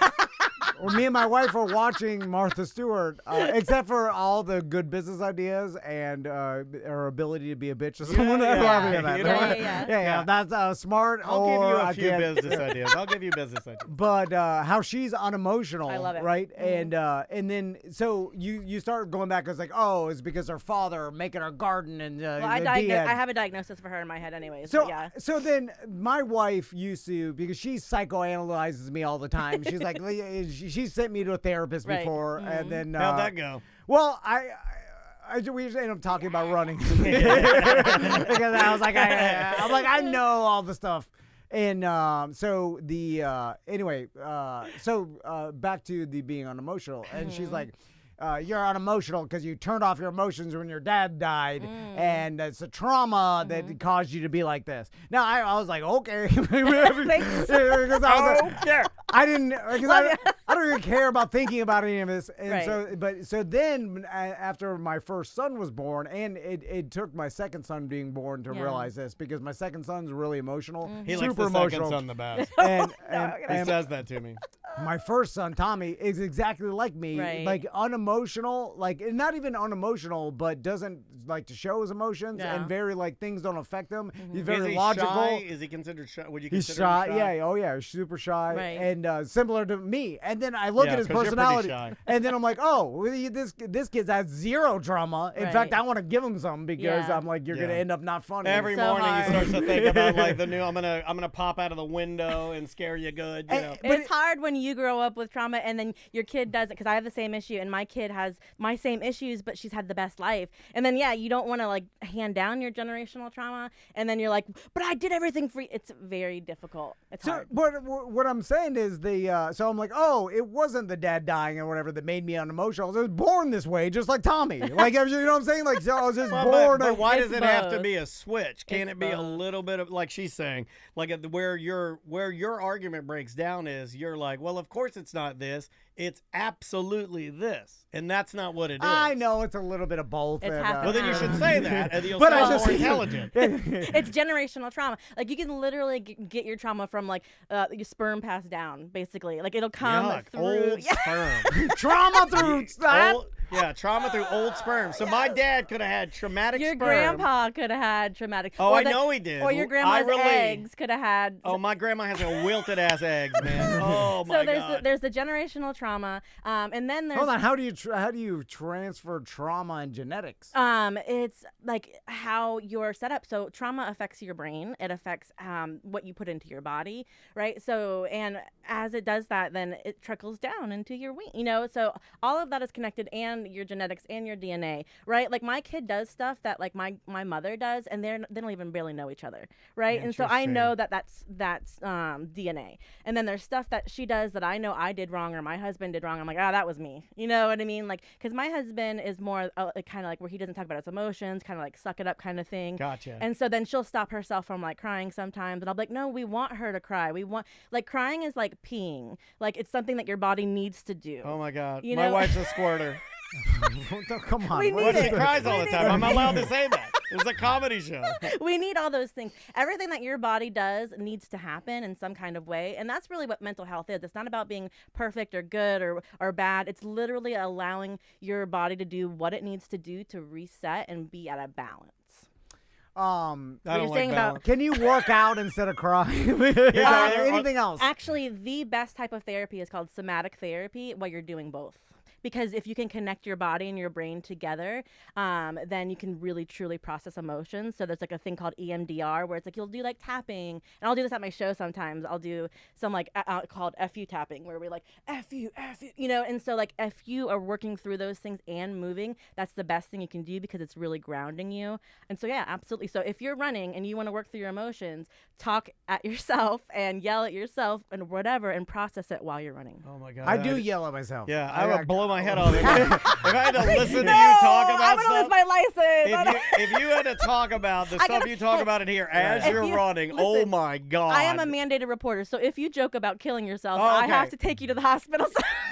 when me and my wife were watching Martha Stewart, except for all the good business ideas and her ability to be a bitch to someone. Yeah. That's smart. I'll give you a I few can't- business ideas. I'll give you business ideas. But how she's unemotional, I love it. right? Mm-hmm. And then so you start going back. It's like, oh, it's because her father making her garden and Well, I have a diagnosis for her in my head anyways. So but yeah. so then my wife used to, because she psychoanalyzes me all the time. She's like, she sent me to a therapist Right. before, and then How'd that go? well, we just ended up talking about running because I was like, I'm like, I know all the stuff. And so the anyway, so back to the being unemotional, and she's like, you're unemotional because you turned off your emotions when your dad died, and it's a trauma that caused you to be like this. Now I was like, okay, because I didn't, because I don't even care about thinking about any of this, and so then after my first son was born, and it took my second son being born to realize this, because my second son's really emotional, He super likes the emotional, second son the best. and He says that to me. my first son Tommy is exactly like me, Right. like unemotional, like not even unemotional, but doesn't like to show his emotions, and very like things don't affect him. He's very Is he logical. shy? Is he considered shy? Would you He's consider shy, him shy? yeah, oh yeah, super shy, Right. and similar to me. And then I look Yeah, at his 'cause you're pretty personality, shy. and then I'm like, oh, well, this kid's had zero drama. In fact, I want to give him some because Yeah. I'm like, you're gonna end up not funny. Every So morning hard. he starts to think about like the new. I'm gonna pop out of the window and scare you good. You know. But It's hard when you grow up with trauma and then your kid doesn't, because I have the same issue and my kid has my same issues, but she's had the best life. And then, yeah, you don't want to like hand down your generational trauma. And then you're like, but I did everything for you. It's very difficult. It's hard. But what I'm saying is so I'm like, oh, it wasn't the dad dying or whatever that made me unemotional. I was born this way, just like Tommy. Like, you know what I'm saying? Like, so I was just born. But why does It's it have to both. be a switch? Can't It's it be a both. little bit of, like she's saying, like where your argument breaks down is you're like, well, of course it's not this. It's absolutely this, and that's not what it is. I know it's a little bit of both. It's and, half and Well, then you half. should say that, and you'll But I sound just- more intelligent. It's generational trauma. Like you can literally get your trauma from like your sperm passed down, basically. Like it'll come Yuck, through. old sperm. trauma through that. Trauma through old sperm. So my dad could have had traumatic Your sperm. grandpa could have had traumatic. Oh, or I know he did. Or your I grandma's relate. eggs could have had. Oh, my grandma has a wilted ass eggs, man. Oh my So god. there's the generational trauma, and then there's Hold on, how do you transfer trauma and genetics? it's like how you're set up. So trauma affects your brain. It affects what you put into your body, right? So and as it does that, then it trickles down into your wing. You know, so all of that is connected, and your genetics and your DNA, right? Like my kid does stuff that like my mother does, and they don't even barely know each other, right? And so I know that's DNA. And then there's stuff that she does that I know I did wrong or my husband did wrong. I'm like, that was me. You know what I mean? Like, because my husband is more kind of like where he doesn't talk about his emotions, kind of like suck it up kind of thing. Gotcha. And so then she'll stop herself from like crying sometimes, and I'll be like, no, we want her to cry. We want, like, crying is like peeing. Like it's something that your body needs to do. Oh my god. You My know- wife's a squirter. Come on. We what need is She it. this? cries all the time. I'm allowed to say that. It's a comedy show. We need all those things. Everything that your body does needs to happen in some kind of way. And that's really what mental health is. It's not about being perfect or good or bad. It's literally allowing your body to do what it needs to do to reset and be at a balance. I You're don't like saying about- balance. Can you work out instead of crying? Yeah, anything else? Actually, the best type of therapy is called somatic therapy, while you're doing both. Because if you can connect your body and your brain together, then you can really truly process emotions. So there's like a thing called EMDR where it's like you'll do like tapping, and I'll do this at my show sometimes. I'll do some like called FU tapping where we're like FU, you know. And so like if you are working through those things and moving, that's the best thing you can do because it's really grounding you. And so yeah, absolutely. So if you're running and you want to work through your emotions, talk at yourself and yell at yourself and whatever, and process it while you're running. Oh my god. I do yell at myself. Yeah, I would blow my head off if I had to listen to No, you talk I'm about gonna lose stuff. my license. If you had to talk about the I stuff gotta- you talk hey, about in here as if you're you- running, oh listen, my god. I am a mandated reporter, so if you joke about killing yourself, Oh, I okay. have to take you to the hospital.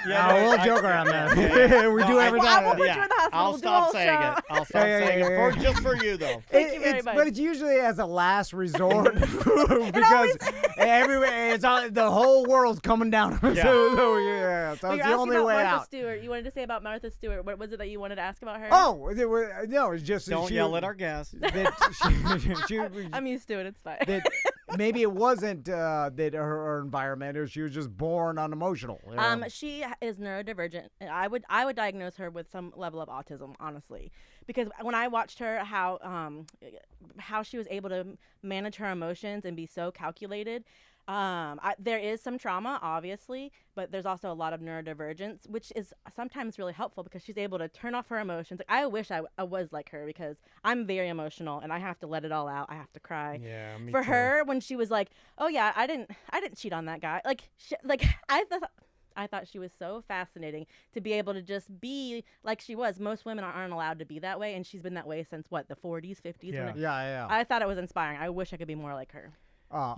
Yeah, No, no, we'll I- joke around yeah, that. yeah. We No, do every I time. will put you in the hospital. I'll We'll do stop a whole saying show. it. I'll stop Yeah, saying yeah, it yeah. just for you though. Thank you very much. But it's usually as a last resort because everywhere it's all, the whole world's coming down. Yeah. So yeah, so But it's you're the asking only about way Martha out. Stewart. You wanted to say about Martha Stewart. What was it that you wanted to ask about her? Oh, no, it's just Don't she, yell at our guests. that she I'm used to it. It's fine. that maybe it wasn't that her environment, or she was just born unemotional. you know? She is neurodivergent. I would diagnose her with some level of autism, honestly, because when I watched her, how she was able to manage her emotions and be so calculated. There is some trauma, obviously, but there's also a lot of neurodivergence, which is sometimes really helpful because she's able to turn off her emotions. Like, I wish I was like her because I'm very emotional and I have to let it all out. I have to cry. Yeah, me For too. her, when she was like, "Oh yeah, I didn't cheat on that guy," I thought she was so fascinating to be able to just be like she was. Most women aren't allowed to be that way, and she's been that way since what, the 40s, 50s. Yeah. yeah. I thought it was inspiring. I wish I could be more like her.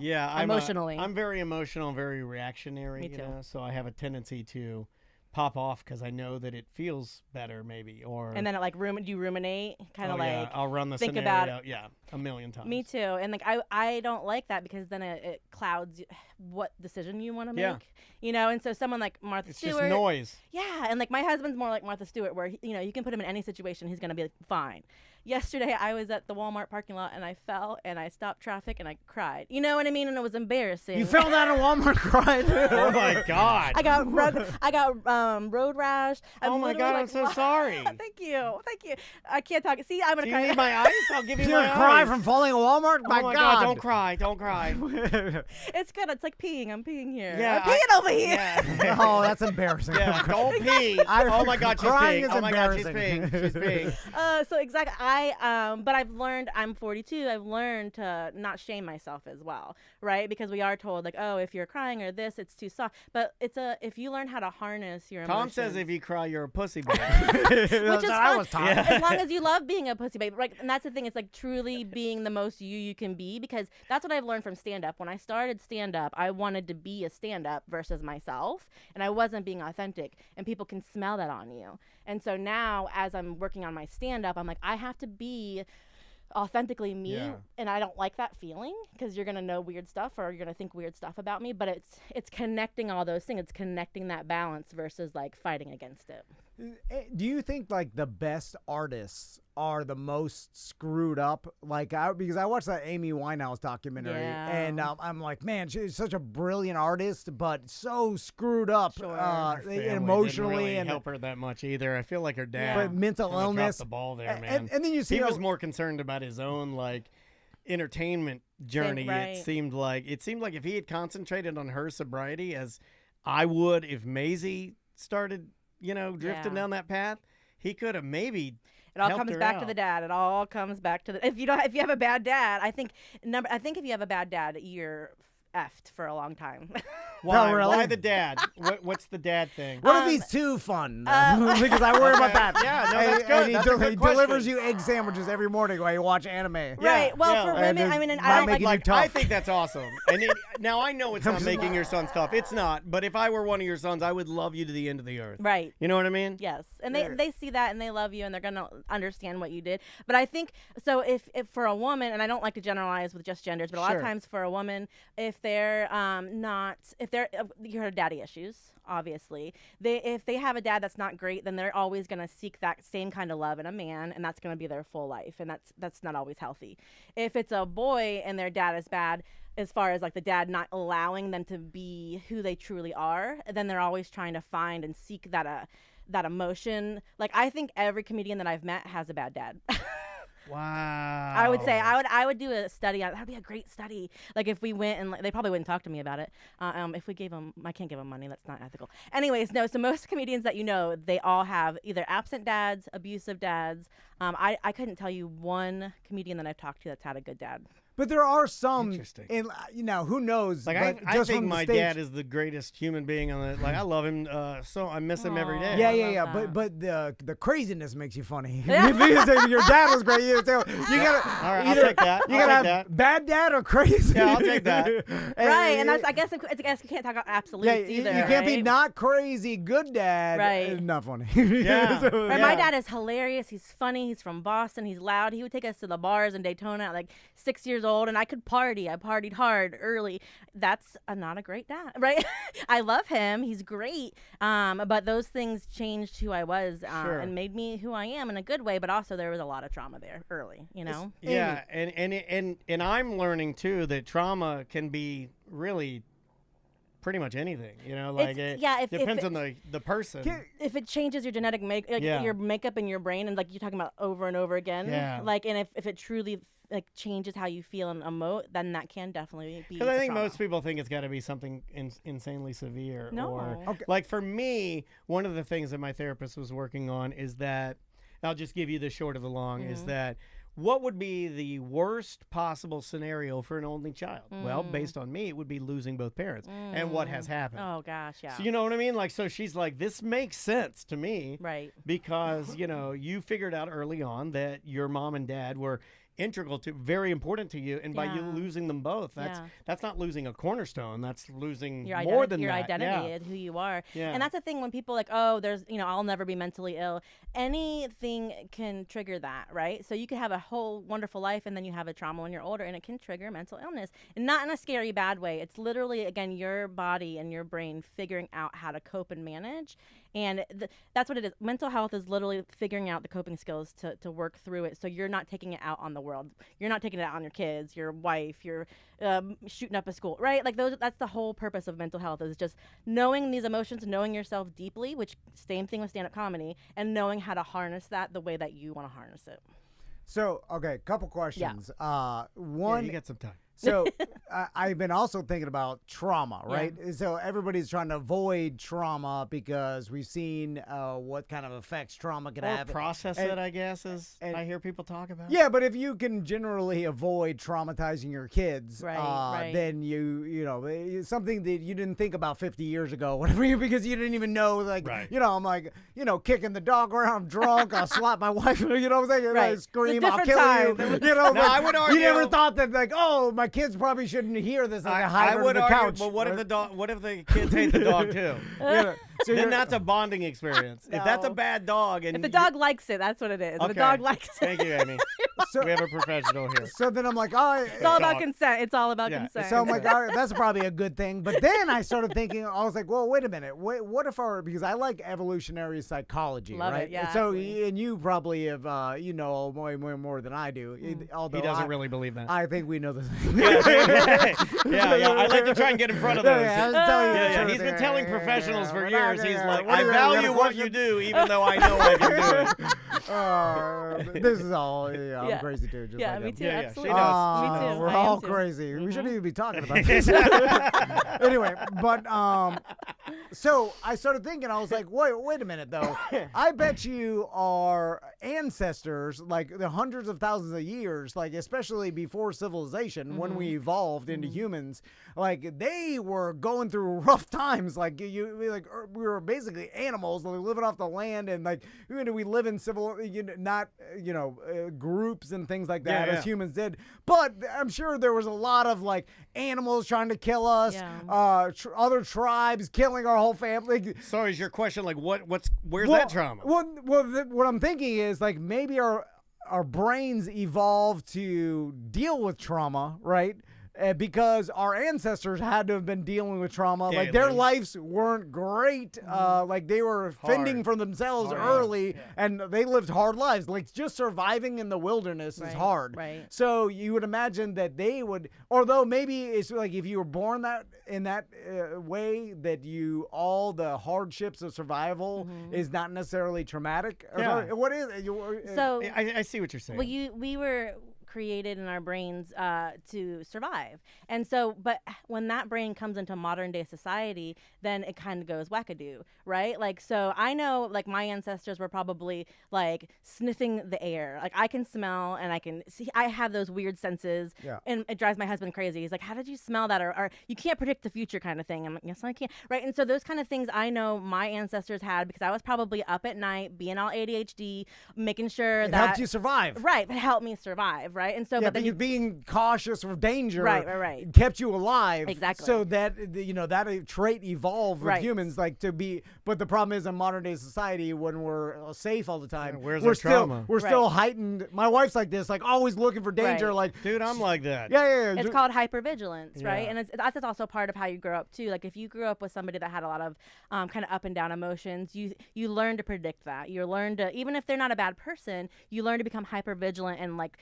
Yeah, Emotionally. I'm very emotional, very reactionary. Me you too. know, so I have a tendency to pop off because I know that it feels better, maybe, or And then do you ruminate? Kind of yeah, like I'll run the think scenario. about it. Yeah, a million times. Me too. And like I don't like that because then it clouds what decision you want to make. Yeah. You know, and so someone like Martha It's Stewart. just noise. Yeah, and like my husband's more like Martha Stewart, where you can put him in any situation, he's gonna be like, fine. yesterday I was at the Walmart parking lot and I fell and I stopped traffic and I cried. You know what I mean? And it was embarrassing. You fell down a Walmart crying. Oh my God. I got road rash. Oh my God, I'm so sorry. Thank you. I can't talk. See, I'm gonna Do you cry. need my ice? I'll give you Did my you cry ice. from falling a Walmart? Oh my God, don't cry. It's good. It's like peeing. I'm peeing here. Yeah, I'm peeing over here. Yeah. Oh, that's embarrassing. Yeah, don't pee. Oh my God, she's Crying peeing. is Oh my God, she's embarrassing. peeing. She's peeing. So exactly. But I've learned. I'm 42. I've learned to not shame myself as well, right? Because we are told like, oh, if you're crying or this, it's too soft. But if you learn how to harness your Tom emotions. says if you cry, you're a pussy baby. Which is I fun. was taught. Yeah. As long as you love being a pussy baby, right? And that's the thing. It's like truly being the most you can be, because that's what I've learned from stand-up. When I started stand-up, I wanted to be a stand-up versus myself, and I wasn't being authentic, and people can smell that on you. And so now, as I'm working on my stand-up, I'm like, I have to be authentically me, Yeah. and I don't like that feeling, because you're gonna know weird stuff or you're gonna think weird stuff about me. But it's connecting all those things. It's connecting that balance versus like fighting against it. Do you think like the best artists are the most screwed up? Like, because I watched that Amy Winehouse documentary, Yeah. and I'm like, man, she's such a brilliant artist, but so screwed up Sure. Her family emotionally didn't really and help her that much either. I feel like her dad but mental kinda illness. dropped the ball there, A- man. and then you see he how- was more concerned about his own like entertainment journey. right. It seemed like if he had concentrated on her sobriety, as I would if Maisie started, drifting Yeah. down that path, he could have maybe. It all helped comes her back to out. the dad. It all comes back to the. If you have a bad dad, I think if you have a bad dad, you're effed for a long time. Why? really? Why the dad? What's the dad thing? What if he's too fun? Because I worry about that. Yeah, no, And- that's and good. he That's a good he delivers question. you egg sandwiches every morning while you watch anime. Right. Well, yeah. for And women, there's- I mean, and might I don't make like. you Like, tough. I think that's awesome. And now I know it's not making your sons tough. It's not. But if I were one of your sons, I would love you to the end of the earth. Right. You know what I mean? Yes, and they see that and they love you and they're gonna understand what you did. But I think so. If for a woman, and I don't like to generalize with just genders, but a lot of Sure. times for a woman, if they're you heard daddy issues, obviously. If they have a dad that's not great, then they're always gonna seek that same kind of love in a man, and that's gonna be their full life, and that's not always healthy. If it's a boy and their dad is bad, as far as like the dad not allowing them to be who they truly are, then they're always trying to find and seek that emotion. Like, I think every comedian that I've met has a bad dad. Wow. I would say I would do a study on it. That'd be a great study. Like, if we went and they probably wouldn't talk to me about it. If we gave them, I can't give them money. That's not ethical. Anyways, no. So most comedians that they all have either absent dads, abusive dads. I couldn't tell you one comedian that I've talked to that's had a good dad. But there are some, Interesting. and who knows? Like, but I just think from the my stage, dad is the greatest human being on the. Like, I love him. So I miss him every day. Aw. Yeah, I yeah, love yeah. that. But the craziness makes you funny. Because if your dad was great, you gotta All right, I'll either take that. you I'll gotta take have that. bad dad or crazy. Yeah, I'll take that. Right, and that's I guess you can't talk about absolutes yeah, you either. can't be right? not crazy, good dad. Right. Not funny. Yeah. So, Right, Yeah. my dad is hilarious. He's funny. He's from Boston. He's loud. He would take us to the bars in Daytona at like 6 years old, and I could party. I partied hard early. That's not a great dad, right? I love him. He's great. But those things changed who I was Sure. and made me who I am in a good way. But also there was a lot of trauma there early. You know. Yeah, and I'm learning too that trauma can be really pretty much anything. Like It's- it yeah, if depends it- on the person. If it changes your genetic Yeah. your makeup in your brain, and like you're talking about over and over again, Yeah. like, and if it truly like changes how you feel and emote, then that can definitely be. Because I a think trauma. most people think it's got to be something insanely severe. No. Or, Okay. like for me, one of the things that my therapist was working on is that, I'll just give you the short of the long, is that what would be the worst possible scenario for an only child? Well, based on me, it would be losing both parents and what has happened. Oh gosh, yeah. So you know what I mean? Like, so she's like, this makes sense to me. Right. Because, you figured out early on that your mom and dad were integral to, very important to you, and by you Yeah. losing them both, that's not losing a cornerstone, that's losing Your more than your that. identity Yeah. and who you are. Yeah. And that's the thing when people like, oh, there's, I'll never be mentally ill. Anything can trigger that, right? So you could have a whole wonderful life and then you have a trauma when you're older and it can trigger mental illness. And not in a scary bad way. It's literally, again, your body and your brain figuring out how to cope and manage. And that's what it is. Mental health is literally figuring out the coping skills to work through it, so you're not taking it out on the world. You're not taking it out on your kids, your wife, your shooting up a school, right? Like that's the whole purpose of mental health, is just knowing these emotions, knowing yourself deeply, which same thing with stand-up comedy, and knowing how to harness that the way that you want to harness it. So, okay, couple questions. One, you got some time. So I've been also thinking about trauma, right? Yeah. So everybody's trying to avoid trauma because we've seen what kind of effects trauma can have. Process it, I guess, as I hear people talk about. Yeah, but if you can generally avoid traumatizing your kids, then you know, something that you didn't think about 50 years ago, whatever, because you didn't even know, like, you know, I'm like, you know, kicking the dog around, I'm drunk, I'll slap my wife, you know what I'm saying? I scream, I'll kill you. You know, I would argue, you never thought that, like, oh, my kids probably shouldn't hear this. Like, I would argue, couch, but what if the dog? What if the kids hate the dog too? So then that's a bonding experience. No. If that's a bad dog, and if the dog likes it, that's what it is. Okay. The dog likes it. Thank you, Amy. So, we have a professional here. So then I'm like, oh, it's all about consent. It's all about consent. So I'm like, all right, that's probably a good thing. But then I started thinking, I was like, well, wait a minute. What if because I like evolutionary psychology, Love right? It, yeah. So and you probably have, you know, way more than I do. Although he doesn't really believe that. I think we know this. Yeah. I like to try and get in front of those. He's been telling professionals for years. He's like, I value what you do, even though I know I can do it. This is all. I'm crazy too. Just like me too. Yeah, absolutely. she does. Me too. We're all crazy. We shouldn't even be talking about this. Anyway, but so I started thinking. I was like, wait a minute though. I bet you our ancestors, like the hundreds of thousands of years, like especially before civilization, when we evolved into humans, like they were going through rough times. Like we were basically animals, like living off the land, and like we live in groups and things like that as humans did. But I'm sure there was a lot of like animals trying to kill us, other tribes killing our whole family. So is your question like where's that trauma? What I'm thinking is like maybe our brains evolved to deal with trauma, right? Because our ancestors had to have been dealing with trauma. Like their lives weren't great. Like they were fending for themselves early, and they lived hard lives. Like just surviving in the wilderness is hard. Right. So you would imagine that they would, although maybe it's like if you were born in that way, that all the hardships of survival is not necessarily traumatic. Yeah. What is it? So I see what you're saying. Well, we were created in our brains to survive. And so, but when that brain comes into modern day society, then it kind of goes wackadoo, right? Like, so I know like my ancestors were probably like sniffing the air. Like I can smell and I can see, I have those weird senses and it drives my husband crazy. He's like, how did you smell that? Or you can't predict the future kind of thing. I'm like, yes, I can. Right. And so those kind of things I know my ancestors had because I was probably up at night being all ADHD, making sure that helped you survive. Right. It helped me survive. Right. And so, but then being cautious of danger kept you alive. Exactly. So that, that trait evolved with humans, like to be, but the problem is in modern day society when we're safe all the time, we're still heightened. My wife's like this, like always looking for danger. Like, dude, I'm like that. Yeah. It's called hypervigilance, right? And that's also part of how you grow up too. Like if you grew up with somebody that had a lot of kind of up and down emotions, you learn to predict that. You learn to, even if they're not a bad person, you learn to become hypervigilant and like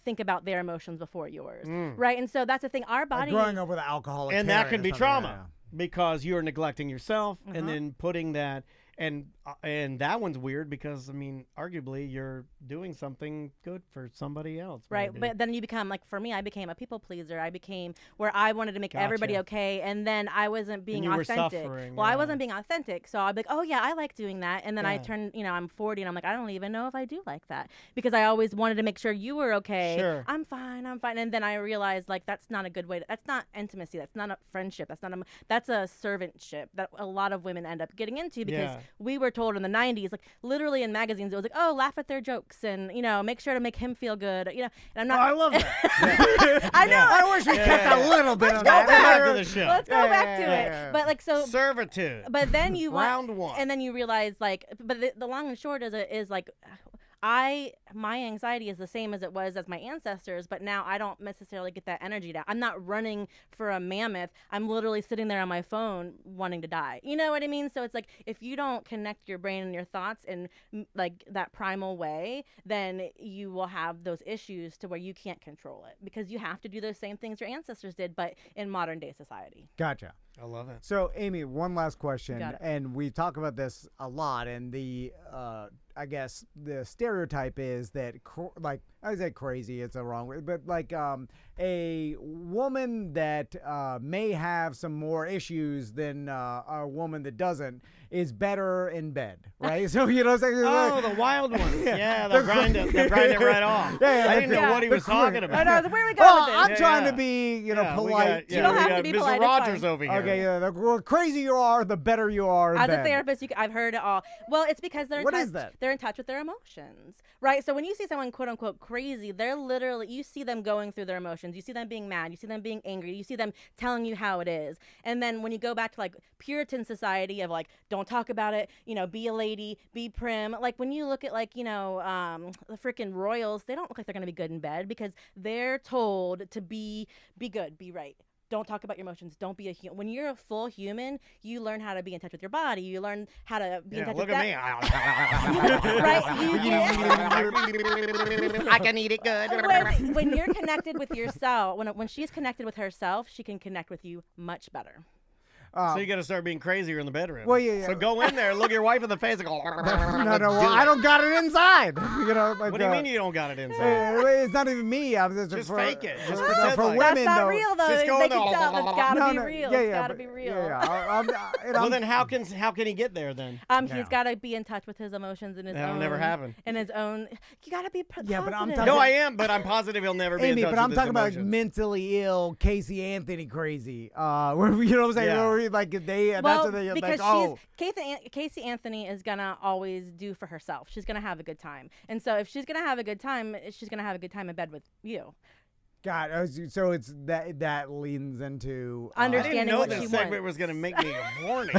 think about their emotions before yours, right? And so that's the thing. Our body, like growing up with an alcoholic, and that can be trauma because you're neglecting yourself, and then putting that. And that one's weird because, I mean, arguably you're doing something good for somebody else. Right. Maybe. But then you become, like, for me, I became a people pleaser. I became where I wanted to make everybody okay. And then I wasn't being authentic. I wasn't being authentic. So I'd be like, oh, yeah, I like doing that. And then I turn, I'm 40 and I'm like, I don't even know if I do like that because I always wanted to make sure you were okay. Sure. I'm fine. And then I realized, like, that's not a good way that's not intimacy. That's not a friendship. That's a servantship that a lot of women end up getting into because we were told in the 90s, like literally in magazines, it was like, oh, laugh at their jokes and, make sure to make him feel good, and I'm not. I love that. I know. I wish we kept a little bit of that. Back to the show. Let's go back to it. But like, so. Servitude. But then you round one. And then you realize like, but the long and short is like, my anxiety is the same as it was as my ancestors, but now I don't necessarily get that energy down. I'm not running for a mammoth. I'm literally sitting there on my phone wanting to die. You know what I mean? So it's like, if you don't connect your brain and your thoughts in like that primal way, then you will have those issues to where you can't control it, because you have to do those same things your ancestors did, but in modern day society. Gotcha. I love it. So, Amy, one last question, Got it. and we talk about this a lot, and I guess the stereotype is that, like, I say crazy, it's a wrong way, but like a woman that may have some more issues than a woman that doesn't is better in bed, right? So, you know what I'm saying? Oh, the wild ones. Yeah, they'll grind it right off. Yeah, I didn't know what he was talking I about. know, where are we going Well, with this? I'm Yeah, trying yeah. to be, you know, Yeah, we polite. got- You don't we have got to be Mr. polite, it's Rogers fine. over here. Okay, the more crazy you are, the better you are in As bed. a therapist, I've heard it all. Well, it's because they're in What touch, is that? They're in touch with their emotions, right? So when you see someone quote unquote crazy, they're literally, you see them going through their emotions. You see them being mad. You see them being angry. You see them telling you how it is. And then when you go back to like Puritan society of like, don't talk about it, you know, be a lady, be prim. Like when you look at like, you know, the freaking royals, they don't look like they're gonna be good in bed because they're told to be good, be right. Don't talk about your emotions. Don't be a human. When you're a full human, you learn how to be in touch with your body. You learn how to be in touch Look with at me. right? I can eat it good. When you're connected with yourself, when she's connected with herself, she can connect with you much better. So you got to start being crazier in the bedroom. Well, yeah. So go in there, look your wife in the face, and go. no, well, I don't got it inside. You know, like, What do you mean you don't got it inside? it's not even me. I'm Just for, fake it. Just for, pretend for like it. women, That's not though. real though. Just go They in there. can tell. It's gotta No, be no, real. yeah, It's yeah, gotta but- be real. Well, then how can he get there then? He's got to be in touch with his emotions and his That'll own. never happen. And his own. You got to be. Yeah, but I'm positive. talking- No, I am, but I'm positive he'll never be Amy, in touch but I'm with talking his about like, emotions. mentally ill Casey Anthony crazy. Where, you know what I'm saying? Yeah. Where, like they, that's Well, what they because like. Oh, Casey Anthony is gonna always do for herself. She's gonna have a good time, and so if she's gonna have a good time, she's gonna have a good time in bed with you. God. So it's that leans into I Understanding didn't know what this she segment wants. was going to make me horny.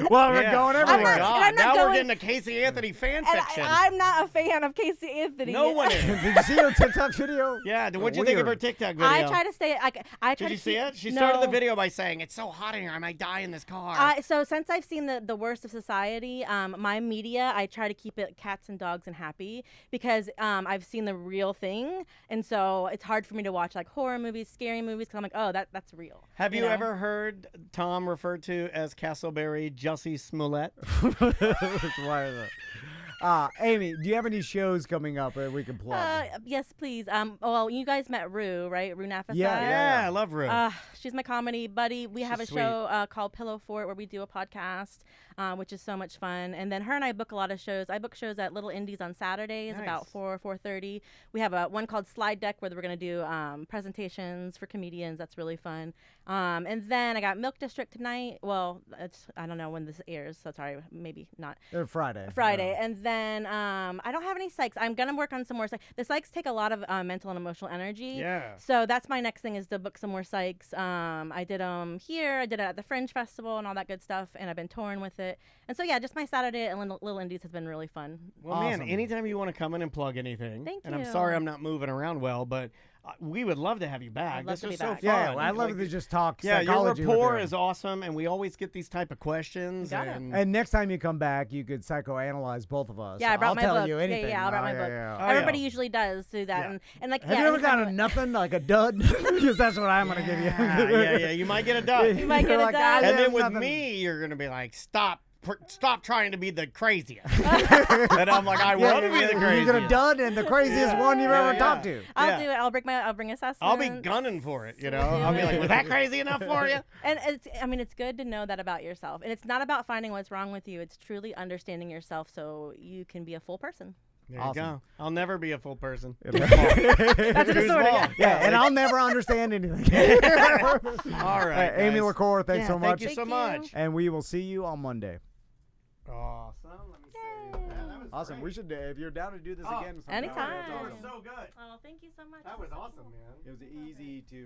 well, we're Yeah. going Oh everywhere. my and God! I'm not Now we're going- getting to Casey Anthony fan And fiction. I'm not a fan of Casey Anthony. No one is. Did you see her TikTok video? Yeah. What'd you think of her Weird. TikTok video? I try to stay. I try Did to you see keep- it? She started the No. video by saying, "It's so hot in here, I might die in this car." So since I've seen the worst of society, my media, I try to keep it cats and dogs and happy because I've seen the real thing, and so it's hard for me to watch like horror movies, scary movies, because I'm like, oh, that's real. Have you know? ever heard Tom referred to as Castleberry Jussie Smollett? Why is that? Amy, do you have any shows coming up that we can plug? Yes, please. Well, you guys met Rue, right? Rue Nafasad? Yeah. I love Rue. She's my comedy buddy. We have a She's sweet. show called Pillow Fort where we do a podcast, which is so much fun. And then her and I book a lot of shows. I book shows at Little Indies on Saturdays, about Nice. 4:30. We have one called Slide Deck where we're going to do presentations for comedians. That's really fun. And then I got Milk District tonight. Well, I don't know when this airs, so sorry, maybe not. Friday. Friday. And then I don't have any psychs. I'm going to work on some more psychs. The psychs take a lot of mental and emotional energy. Yeah. So that's my next thing is to book some more psychs. I did them here. I did it at the Fringe Festival and all that good stuff. And I've been touring with it. And so, yeah, just my Saturday at Little Indies has been really fun. Well, Awesome. man, anytime you want to come in and plug anything, Thank and I'm you. sorry I'm not moving around well, but we would love to have you back. I'd love This to is be so back. fun. Yeah, I love Like, to just talk yeah, your psychology with rapport you. is awesome, and we always get these type of questions. Got it. And And next time you come back, you could psychoanalyze both of us. Yeah, I brought I'll my tell book. you anything. Yeah, I'll bring my book. Oh, Everybody yeah. usually does do that. Yeah. And like, Have yeah, you ever anytime got a nothing, like a dud? Because that's what I'm going to give you. yeah, you might get a dud. You might get You're a like, dud. "Ah, And yeah, then with nothing." me, you're gonna be like, stop trying to be the craziest. And I'm like, I want to be the You're craziest. going to dud and the craziest one you've ever talked to. I'll Yeah. do it. I'll bring assessments. I'll be gunning for it, you know. We'll do I'll be like, it. was that crazy enough for you? And it's good to know that about yourself. And it's not about finding what's wrong with you. It's truly understanding yourself so you can be a full person. There Awesome. you go. I'll never be a full person. That's a Too disorder. small. Yeah, and I'll never understand anything. All right, Amy guys. LaCour, thanks Yeah, so much. Thank you so Thank you. much. And we will see you on Monday. Awesome. Let me save that. That was Awesome. great. We should, if you're down to do this Oh, again, sometime, anytime. that's You were awesome. so good. Oh, thank you so much. That This was is so awesome, cool. man. It was I love easy it. to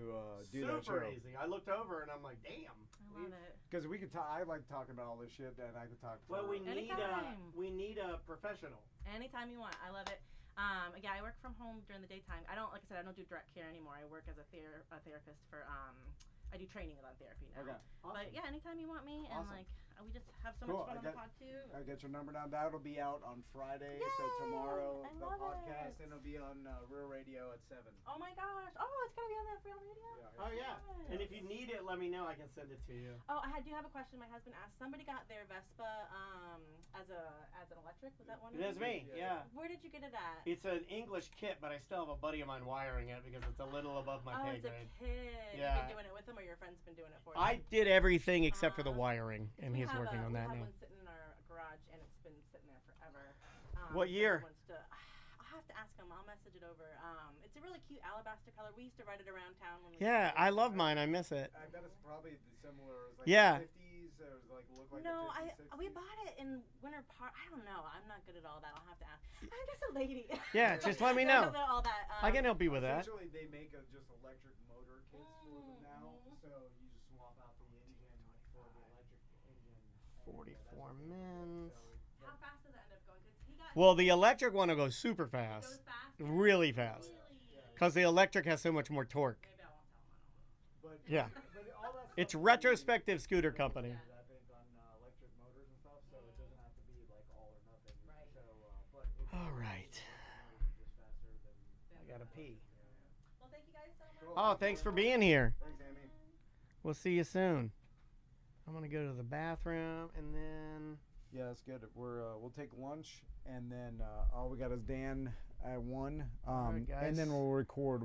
do that show. Super easy. I looked over and I'm like, damn. I love it. Because we could talk. I like talking about all this shit, and I could talk. Well, we forever. need a professional. Anytime you want. I love it. Yeah, I work from home during the daytime. I don't, like I said, I don't do direct care anymore. I work as a therapist for, I do training on therapy now. Okay. Awesome. But yeah, anytime you want me, and Awesome. like, we just have so Cool. much fun I on the got- pod too. I'll get your number down. That'll be out on Friday. So Yay! tomorrow, I the love podcast, it. and it'll be on Real Radio at 7. Oh my gosh! Oh, it's gonna be on that real radio. Oh yeah. And if you need it, let me know. I can send it to you. Oh, do have a question. My husband asked. Somebody got their Vespa as an electric. Was that one? of That's you? me. Yeah. Where did you get it at? It's an English kit, but I still have a buddy of mine wiring it because it's a little above my pay it's a grade. kid. Yeah. You've been doing it with him, or your friend's been doing it for you? I did everything except for the wiring, and We he's have working on that we now. have one sitting in our garage, and it's been sitting there forever. What year? I'll have to ask him. I'll message it over. It's a really cute alabaster color. We used to ride it around town when we Yeah, were I kids. love mine. I miss it. I bet it's probably similar. It was like Yeah. the 50s. It was like look like No, the 50s, 60s. we bought it in Winter Park. I don't know. I'm not good at all that. I'll have to ask. I'm just a lady. Yeah, just let me I don't know. all that. I can help you with that. Essentially, they make just electric motor kits for them now. So you just swap out the engine for the electric engine. 44 mins. How fast does it end up going? 'Cause he got Well, the electric one will go super goes fast, fast. really fast, Really? because the electric has so much more torque. Maybe I won't tell him. But Yeah. but all that It's stuff retrospective scooter company. I think on electric motors and stuff, so it doesn't have to be like all or nothing. Right. So, but it's All right. just faster than. I gotta pee. Well, thank you guys so much. Cool. Oh, thanks for being here. Thanks, Amy. We'll see you soon. I'm gonna go to the bathroom and then. Yeah, that's good. We'll take lunch, and then all we got is Dan at 1. All right, And guys. then we'll record.